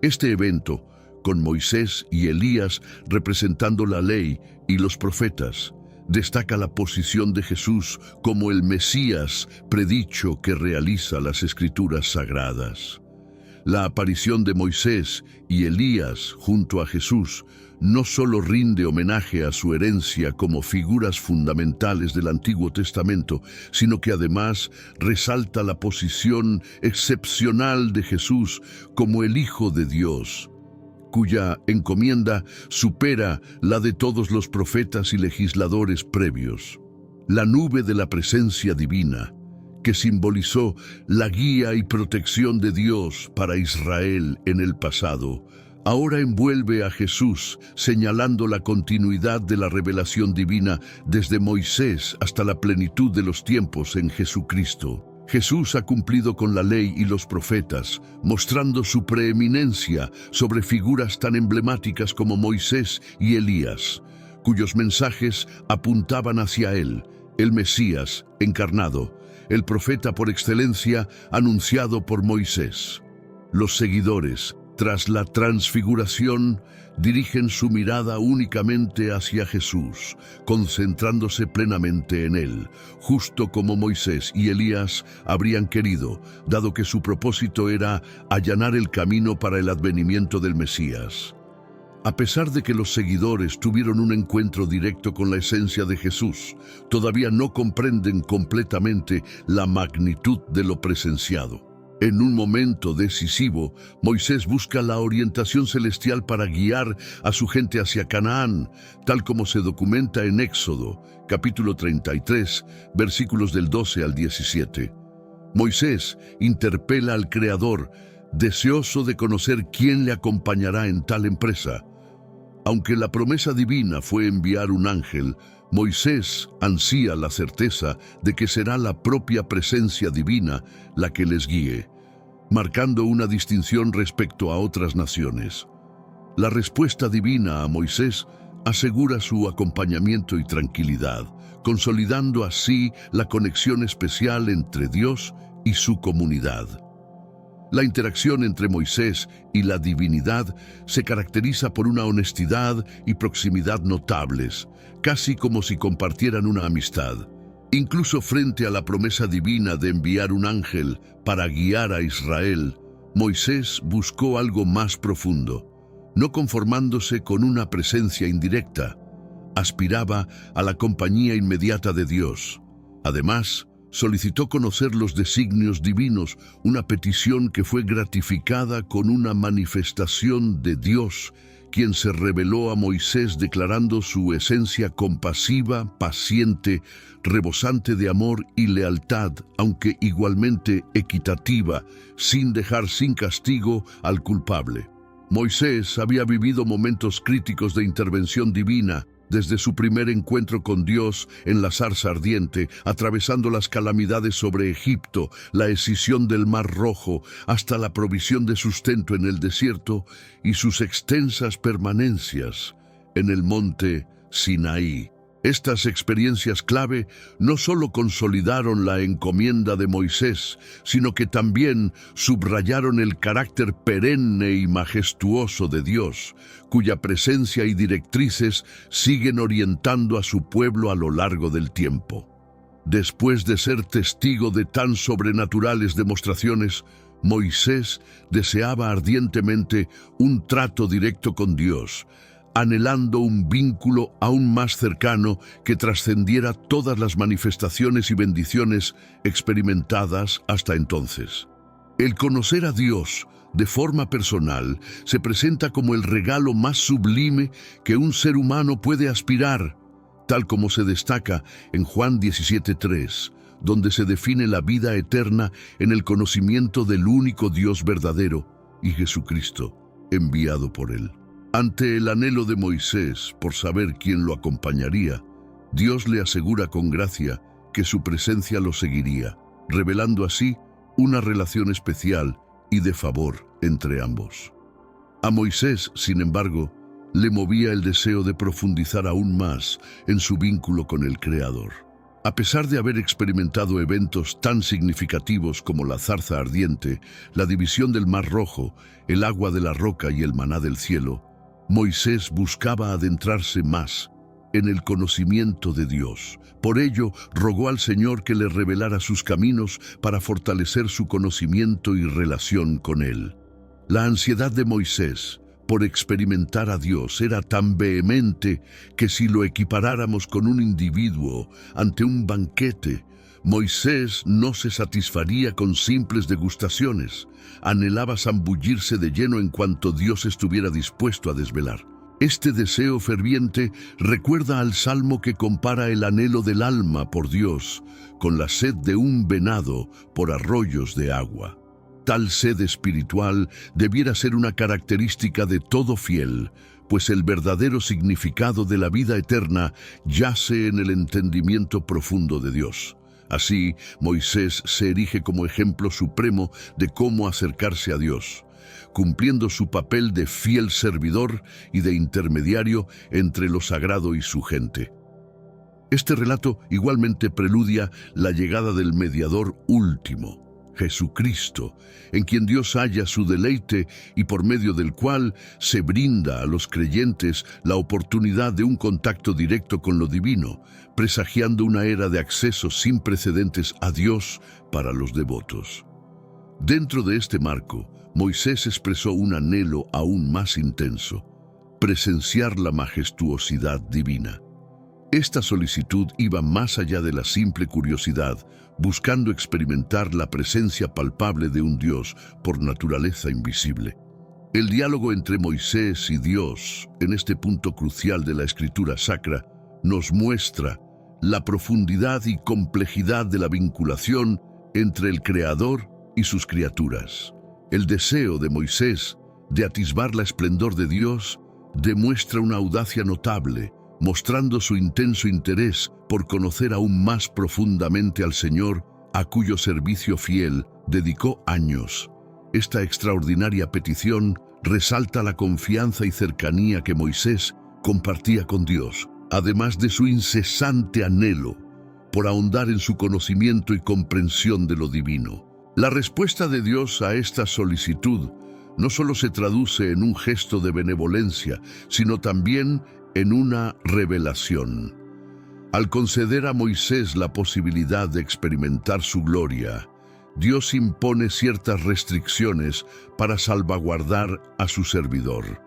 Este evento, con Moisés y Elías representando la ley y los profetas, destaca la posición de Jesús como el Mesías predicho que realiza las Escrituras sagradas. La aparición de Moisés y Elías junto a Jesús no solo rinde homenaje a su herencia como figuras fundamentales del Antiguo Testamento, sino que además resalta la posición excepcional de Jesús como el Hijo de Dios, cuya encomienda supera la de todos los profetas y legisladores previos. La nube de la presencia divina, que simbolizó la guía y protección de Dios para Israel en el pasado, ahora envuelve a Jesús, señalando la continuidad de la revelación divina desde Moisés hasta la plenitud de los tiempos en Jesucristo. Jesús ha cumplido con la ley y los profetas, mostrando su preeminencia sobre figuras tan emblemáticas como Moisés y Elías, cuyos mensajes apuntaban hacia él, el Mesías encarnado, el profeta por excelencia anunciado por Moisés. Los seguidores, tras la transfiguración, dirigen su mirada únicamente hacia Jesús, concentrándose plenamente en él, justo como Moisés y Elías habrían querido, dado que su propósito era allanar el camino para el advenimiento del Mesías. A pesar de que los seguidores tuvieron un encuentro directo con la esencia de Jesús, todavía no comprenden completamente la magnitud de lo presenciado. En un momento decisivo, Moisés busca la orientación celestial para guiar a su gente hacia Canaán, tal como se documenta en Éxodo, capítulo 33, versículos del 12 al 17. Moisés interpela al Creador, deseoso de conocer quién le acompañará en tal empresa. Aunque la promesa divina fue enviar un ángel, Moisés ansía la certeza de que será la propia presencia divina la que les guíe, marcando una distinción respecto a otras naciones. La respuesta divina a Moisés asegura su acompañamiento y tranquilidad, consolidando así la conexión especial entre Dios y su comunidad. La interacción entre Moisés y la divinidad se caracteriza por una honestidad y proximidad notables, casi como si compartieran una amistad. Incluso frente a la promesa divina de enviar un ángel para guiar a Israel, Moisés buscó algo más profundo, no conformándose con una presencia indirecta. Aspiraba a la compañía inmediata de Dios. Además, solicitó conocer los designios divinos, una petición que fue gratificada con una manifestación de Dios, quien se reveló a Moisés declarando su esencia compasiva, paciente, rebosante de amor y lealtad, aunque igualmente equitativa, sin dejar sin castigo al culpable. Moisés había vivido momentos críticos de intervención divina, desde su primer encuentro con Dios en la zarza ardiente, atravesando las calamidades sobre Egipto, la escisión del Mar Rojo, hasta la provisión de sustento en el desierto y sus extensas permanencias en el monte Sinaí. Estas experiencias clave no solo consolidaron la encomienda de Moisés, sino que también subrayaron el carácter perenne y majestuoso de Dios, cuya presencia y directrices siguen orientando a su pueblo a lo largo del tiempo. Después de ser testigo de tan sobrenaturales demostraciones, Moisés deseaba ardientemente un trato directo con Dios, anhelando un vínculo aún más cercano que trascendiera todas las manifestaciones y bendiciones experimentadas hasta entonces. El conocer a Dios de forma personal se presenta como el regalo más sublime que un ser humano puede aspirar, tal como se destaca en Juan 17:3, donde se define la vida eterna en el conocimiento del único Dios verdadero y Jesucristo, enviado por Él. Ante el anhelo de Moisés por saber quién lo acompañaría, Dios le asegura con gracia que su presencia lo seguiría, revelando así una relación especial y de favor entre ambos. A Moisés, sin embargo, le movía el deseo de profundizar aún más en su vínculo con el Creador. A pesar de haber experimentado eventos tan significativos como la zarza ardiente, la división del Mar Rojo, el agua de la roca y el maná del cielo, Moisés buscaba adentrarse más en el conocimiento de Dios. Por ello, rogó al Señor que le revelara sus caminos para fortalecer su conocimiento y relación con Él. La ansiedad de Moisés por experimentar a Dios era tan vehemente que si lo equiparáramos con un individuo ante un banquete, Moisés no se satisfaría con simples degustaciones. Anhelaba zambullirse de lleno en cuanto Dios estuviera dispuesto a desvelar. Este deseo ferviente recuerda al salmo que compara el anhelo del alma por Dios con la sed de un venado por arroyos de agua. Tal sed espiritual debiera ser una característica de todo fiel, pues el verdadero significado de la vida eterna yace en el entendimiento profundo de Dios. Así, Moisés se erige como ejemplo supremo de cómo acercarse a Dios, cumpliendo su papel de fiel servidor y de intermediario entre lo sagrado y su gente. Este relato igualmente preludia la llegada del mediador último, Jesucristo, en quien Dios halla su deleite y por medio del cual se brinda a los creyentes la oportunidad de un contacto directo con lo divino, presagiando una era de acceso sin precedentes a Dios para los devotos. Dentro de este marco, Moisés expresó un anhelo aún más intenso: presenciar la majestuosidad divina. Esta solicitud iba más allá de la simple curiosidad, buscando experimentar la presencia palpable de un Dios por naturaleza invisible. El diálogo entre Moisés y Dios, en este punto crucial de la escritura sacra, nos muestra la profundidad y complejidad de la vinculación entre el Creador y sus criaturas. El deseo de Moisés de atisbar la esplendor de Dios demuestra una audacia notable, mostrando su intenso interés por conocer aún más profundamente al Señor, a cuyo servicio fiel dedicó años. Esta extraordinaria petición resalta la confianza y cercanía que Moisés compartía con Dios, además de su incesante anhelo por ahondar en su conocimiento y comprensión de lo divino. La respuesta de Dios a esta solicitud no solo se traduce en un gesto de benevolencia, sino también en una revelación. Al conceder a Moisés la posibilidad de experimentar su gloria, Dios impone ciertas restricciones para salvaguardar a su servidor.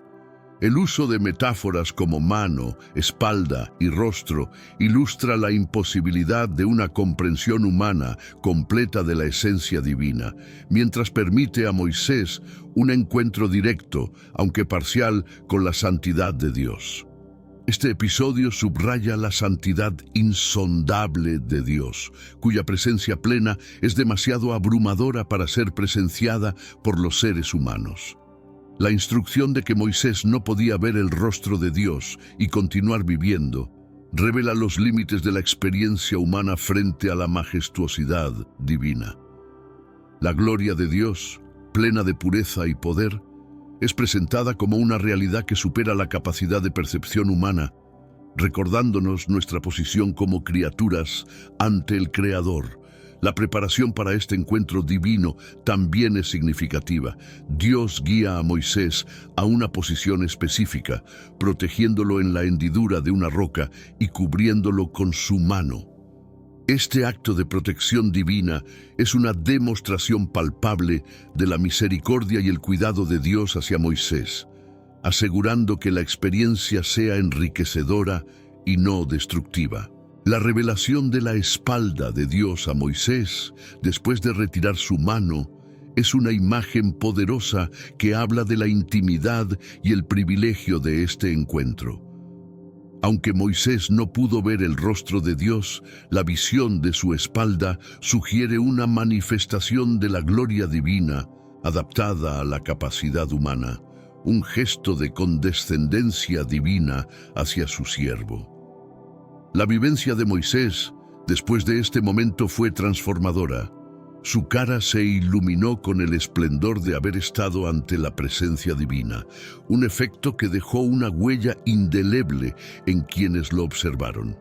El uso de metáforas como mano, espalda y rostro ilustra la imposibilidad de una comprensión humana completa de la esencia divina, mientras permite a Moisés un encuentro directo, aunque parcial, con la santidad de Dios. Este episodio subraya la santidad insondable de Dios, cuya presencia plena es demasiado abrumadora para ser presenciada por los seres humanos. La instrucción de que Moisés no podía ver el rostro de Dios y continuar viviendo revela los límites de la experiencia humana frente a la majestuosidad divina. La gloria de Dios, plena de pureza y poder, es presentada como una realidad que supera la capacidad de percepción humana, recordándonos nuestra posición como criaturas ante el Creador. La preparación para este encuentro divino también es significativa. Dios guía a Moisés a una posición específica, protegiéndolo en la hendidura de una roca y cubriéndolo con su mano. Este acto de protección divina es una demostración palpable de la misericordia y el cuidado de Dios hacia Moisés, asegurando que la experiencia sea enriquecedora y no destructiva. La revelación de la espalda de Dios a Moisés, después de retirar su mano, es una imagen poderosa que habla de la intimidad y el privilegio de este encuentro. Aunque Moisés no pudo ver el rostro de Dios, la visión de su espalda sugiere una manifestación de la gloria divina adaptada a la capacidad humana, un gesto de condescendencia divina hacia su siervo. La vivencia de Moisés, después de este momento, fue transformadora. Su cara se iluminó con el esplendor de haber estado ante la presencia divina, un efecto que dejó una huella indeleble en quienes lo observaron.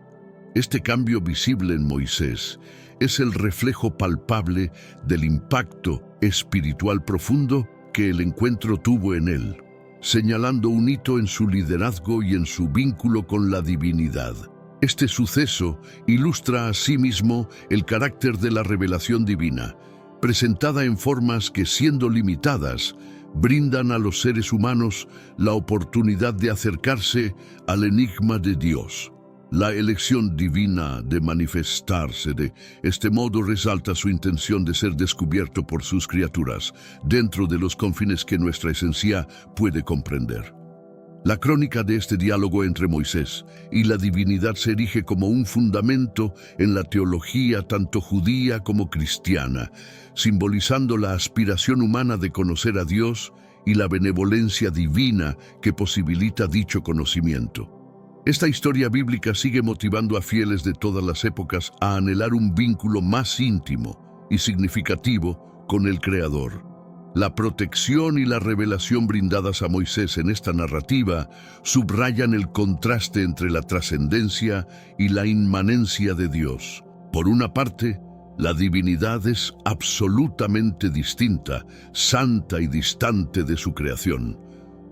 Este cambio visible en Moisés es el reflejo palpable del impacto espiritual profundo que el encuentro tuvo en él, señalando un hito en su liderazgo y en su vínculo con la divinidad. Este suceso ilustra asimismo el carácter de la revelación divina, presentada en formas que, siendo limitadas, brindan a los seres humanos la oportunidad de acercarse al enigma de Dios. La elección divina de manifestarse de este modo resalta su intención de ser descubierto por sus criaturas, dentro de los confines que nuestra esencia puede comprender. La crónica de este diálogo entre Moisés y la divinidad se erige como un fundamento en la teología tanto judía como cristiana, simbolizando la aspiración humana de conocer a Dios y la benevolencia divina que posibilita dicho conocimiento. Esta historia bíblica sigue motivando a fieles de todas las épocas a anhelar un vínculo más íntimo y significativo con el Creador. La protección y la revelación brindadas a Moisés en esta narrativa subrayan el contraste entre la trascendencia y la inmanencia de Dios. Por una parte, la divinidad es absolutamente distinta, santa y distante de su creación.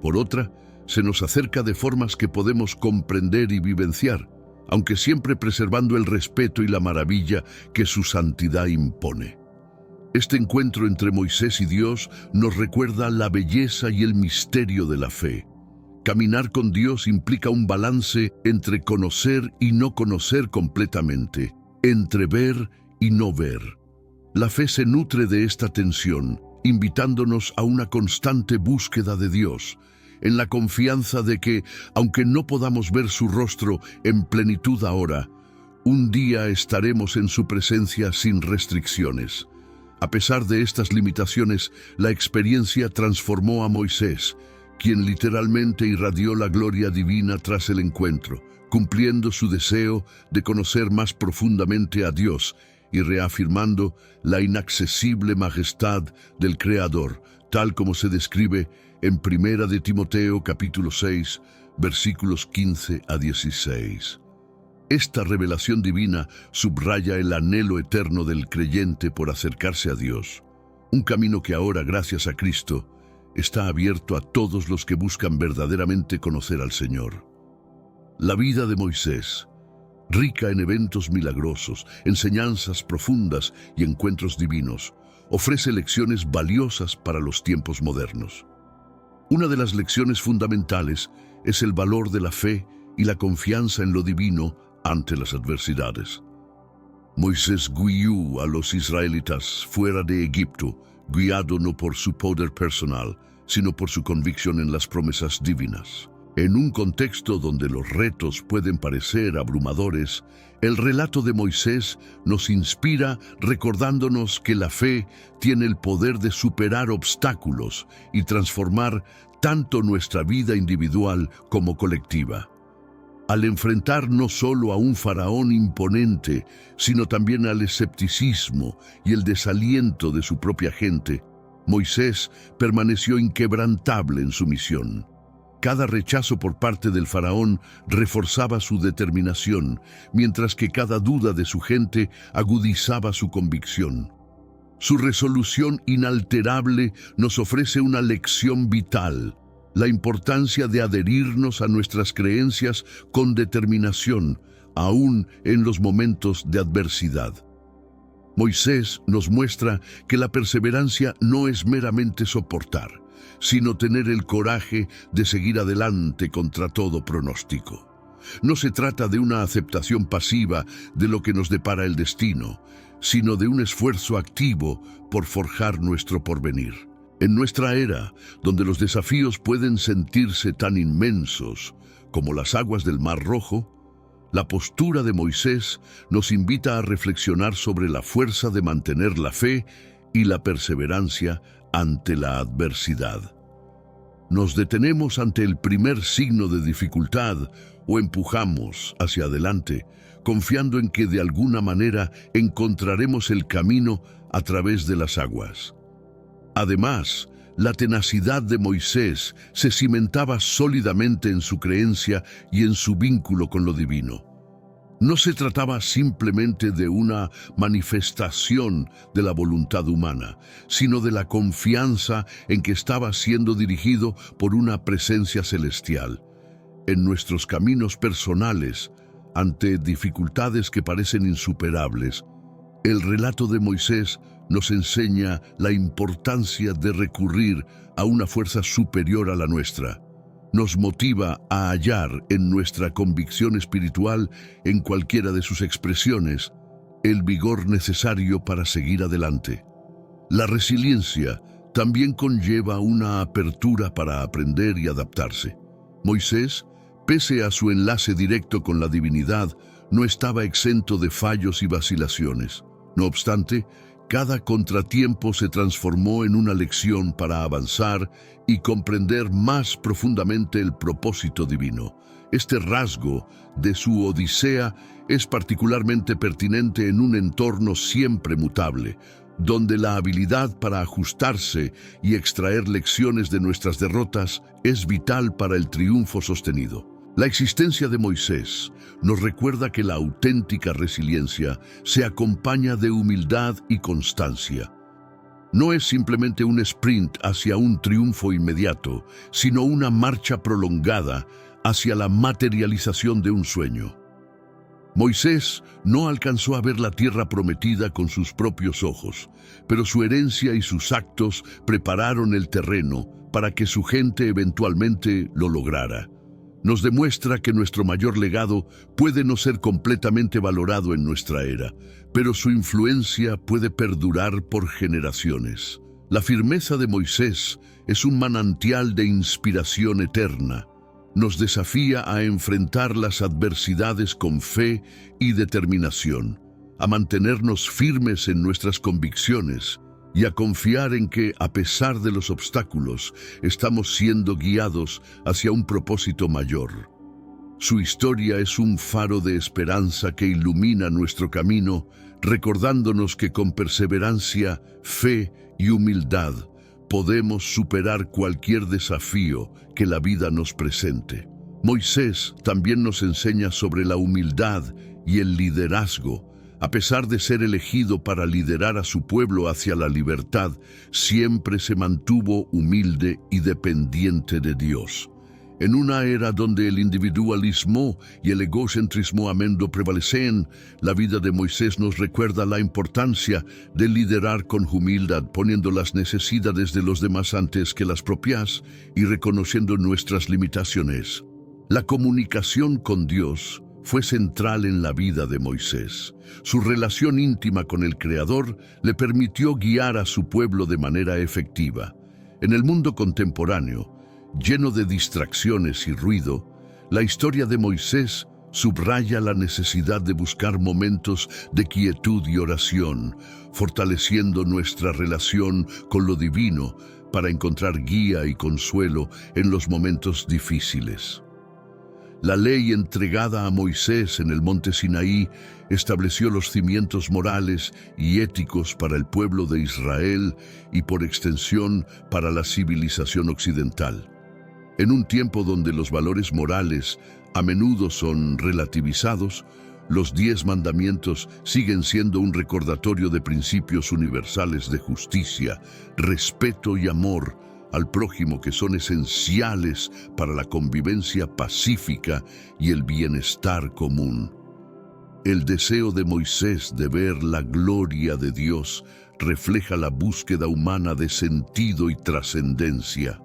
Por otra, se nos acerca de formas que podemos comprender y vivenciar, aunque siempre preservando el respeto y la maravilla que su santidad impone. Este encuentro entre Moisés y Dios nos recuerda la belleza y el misterio de la fe. Caminar con Dios implica un balance entre conocer y no conocer completamente, entre ver y no ver. La fe se nutre de esta tensión, invitándonos a una constante búsqueda de Dios, en la confianza de que, aunque no podamos ver su rostro en plenitud ahora, un día estaremos en su presencia sin restricciones. A pesar de estas limitaciones, la experiencia transformó a Moisés, quien literalmente irradió la gloria divina tras el encuentro, cumpliendo su deseo de conocer más profundamente a Dios y reafirmando la inaccesible majestad del Creador, tal como se describe en 1 de Timoteo capítulo 6, versículos 15 a 16. Esta revelación divina subraya el anhelo eterno del creyente por acercarse a Dios, un camino que ahora, gracias a Cristo, está abierto a todos los que buscan verdaderamente conocer al Señor. La vida de Moisés, rica en eventos milagrosos, enseñanzas profundas y encuentros divinos, ofrece lecciones valiosas para los tiempos modernos. Una de las lecciones fundamentales es el valor de la fe y la confianza en lo divino ante las adversidades. Moisés guió a los israelitas fuera de Egipto, guiado no por su poder personal, sino por su convicción en las promesas divinas. En un contexto donde los retos pueden parecer abrumadores, el relato de Moisés nos inspira recordándonos que la fe tiene el poder de superar obstáculos y transformar tanto nuestra vida individual como colectiva. Al enfrentar no solo a un faraón imponente, sino también al escepticismo y el desaliento de su propia gente, Moisés permaneció inquebrantable en su misión. Cada rechazo por parte del faraón reforzaba su determinación, mientras que cada duda de su gente agudizaba su convicción. Su resolución inalterable nos ofrece una lección vital: la importancia de adherirnos a nuestras creencias con determinación, aún en los momentos de adversidad. Moisés nos muestra que la perseverancia no es meramente soportar, sino tener el coraje de seguir adelante contra todo pronóstico. No se trata de una aceptación pasiva de lo que nos depara el destino, sino de un esfuerzo activo por forjar nuestro porvenir. En nuestra era, donde los desafíos pueden sentirse tan inmensos como las aguas del Mar Rojo, la postura de Moisés nos invita a reflexionar sobre la fuerza de mantener la fe y la perseverancia ante la adversidad. Nos detenemos ante el primer signo de dificultad o empujamos hacia adelante, confiando en que de alguna manera encontraremos el camino a través de las aguas. Además, la tenacidad de Moisés se cimentaba sólidamente en su creencia y en su vínculo con lo divino. No se trataba simplemente de una manifestación de la voluntad humana, sino de la confianza en que estaba siendo dirigido por una presencia celestial. En nuestros caminos personales, ante dificultades que parecen insuperables, el relato de Moisés nos enseña la importancia de recurrir a una fuerza superior a la nuestra. Nos motiva a hallar en nuestra convicción espiritual, en cualquiera de sus expresiones, el vigor necesario para seguir adelante. La resiliencia también conlleva una apertura para aprender y adaptarse. Moisés, pese a su enlace directo con la divinidad, no estaba exento de fallos y vacilaciones. No obstante, cada contratiempo se transformó en una lección para avanzar y comprender más profundamente el propósito divino. Este rasgo de su Odisea es particularmente pertinente en un entorno siempre mutable, donde la habilidad para ajustarse y extraer lecciones de nuestras derrotas es vital para el triunfo sostenido. La existencia de Moisés nos recuerda que la auténtica resiliencia se acompaña de humildad y constancia. No es simplemente un sprint hacia un triunfo inmediato, sino una marcha prolongada hacia la materialización de un sueño. Moisés no alcanzó a ver la tierra prometida con sus propios ojos, pero su herencia y sus actos prepararon el terreno para que su gente eventualmente lo lograra. Nos demuestra que nuestro mayor legado puede no ser completamente valorado en nuestra era, pero su influencia puede perdurar por generaciones. La firmeza de Moisés es un manantial de inspiración eterna. Nos desafía a enfrentar las adversidades con fe y determinación, a mantenernos firmes en nuestras convicciones y a confiar en que, a pesar de los obstáculos, estamos siendo guiados hacia un propósito mayor. Su historia es un faro de esperanza que ilumina nuestro camino, recordándonos que con perseverancia, fe y humildad podemos superar cualquier desafío que la vida nos presente. Moisés también nos enseña sobre la humildad y el liderazgo. A pesar de ser elegido para liderar a su pueblo hacia la libertad, siempre se mantuvo humilde y dependiente de Dios. En una era donde el individualismo y el egocentrismo a menudo prevalecen, la vida de Moisés nos recuerda la importancia de liderar con humildad, poniendo las necesidades de los demás antes que las propias y reconociendo nuestras limitaciones. La comunicación con Dios fue central en la vida de Moisés. Su relación íntima con el Creador le permitió guiar a su pueblo de manera efectiva. En el mundo contemporáneo, lleno de distracciones y ruido, la historia de Moisés subraya la necesidad de buscar momentos de quietud y oración, fortaleciendo nuestra relación con lo divino para encontrar guía y consuelo en los momentos difíciles. La ley entregada a Moisés en el monte Sinaí estableció los cimientos morales y éticos para el pueblo de Israel y por extensión para la civilización occidental. En un tiempo donde los valores morales a menudo son relativizados, los 10 mandamientos siguen siendo un recordatorio de principios universales de justicia, respeto y amor al prójimo que son esenciales para la convivencia pacífica y el bienestar común. El deseo de Moisés de ver la gloria de Dios refleja la búsqueda humana de sentido y trascendencia.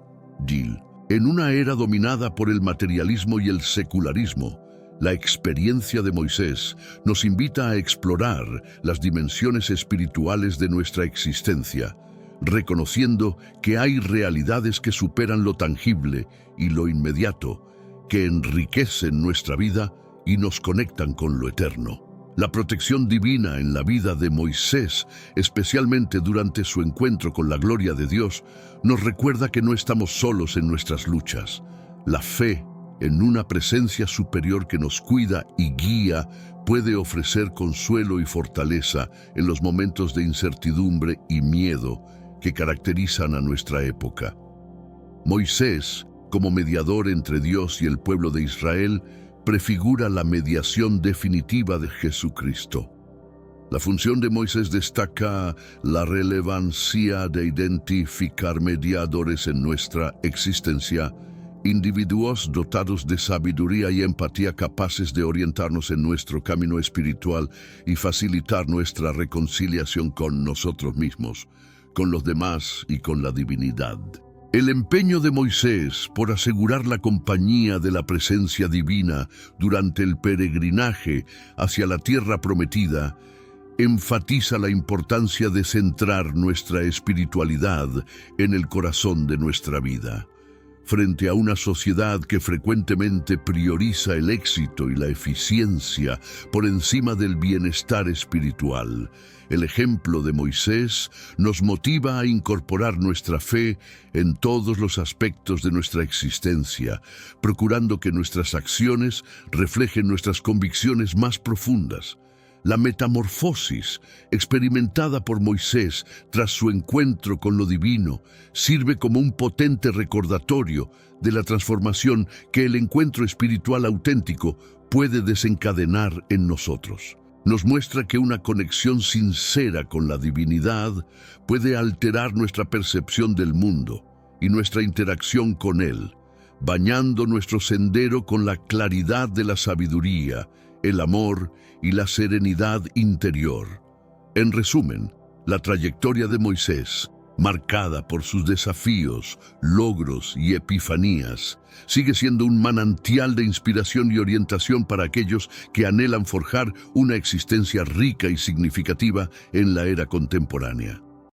Gil. En una era dominada por el materialismo y el secularismo, la experiencia de Moisés nos invita a explorar las dimensiones espirituales de nuestra existencia. reconociendo que hay realidades que superan lo tangible y lo inmediato, que enriquecen nuestra vida y nos conectan con lo eterno. La protección divina en la vida de Moisés, especialmente durante su encuentro con la gloria de Dios, nos recuerda que no estamos solos en nuestras luchas. La fe en una presencia superior que nos cuida y guía puede ofrecer consuelo y fortaleza en los momentos de incertidumbre y miedo que caracterizan a nuestra época. Moisés, como mediador entre Dios y el pueblo de Israel, prefigura la mediación definitiva de Jesucristo. La función de Moisés destaca la relevancia de identificar mediadores en nuestra existencia, individuos dotados de sabiduría y empatía capaces de orientarnos en nuestro camino espiritual y facilitar nuestra reconciliación con nosotros mismos, con los demás y con la divinidad. El empeño de Moisés por asegurar la compañía de la presencia divina durante el peregrinaje hacia la tierra prometida enfatiza la importancia de centrar nuestra espiritualidad en el corazón de nuestra vida. Frente a una sociedad que frecuentemente prioriza el éxito y la eficiencia por encima del bienestar espiritual, el ejemplo de Moisés nos motiva a incorporar nuestra fe en todos los aspectos de nuestra existencia, procurando que nuestras acciones reflejen nuestras convicciones más profundas. La metamorfosis experimentada por Moisés tras su encuentro con lo divino sirve como un potente recordatorio de la transformación que el encuentro espiritual auténtico puede desencadenar en nosotros. Nos muestra que una conexión sincera con la divinidad puede alterar nuestra percepción del mundo y nuestra interacción con él, bañando nuestro sendero con la claridad de la sabiduría, el amor y la serenidad interior. En resumen, la trayectoria de Moisés, marcada por sus desafíos, logros y epifanías, sigue siendo un manantial de inspiración y orientación para aquellos que anhelan forjar una existencia rica y significativa en la era contemporánea.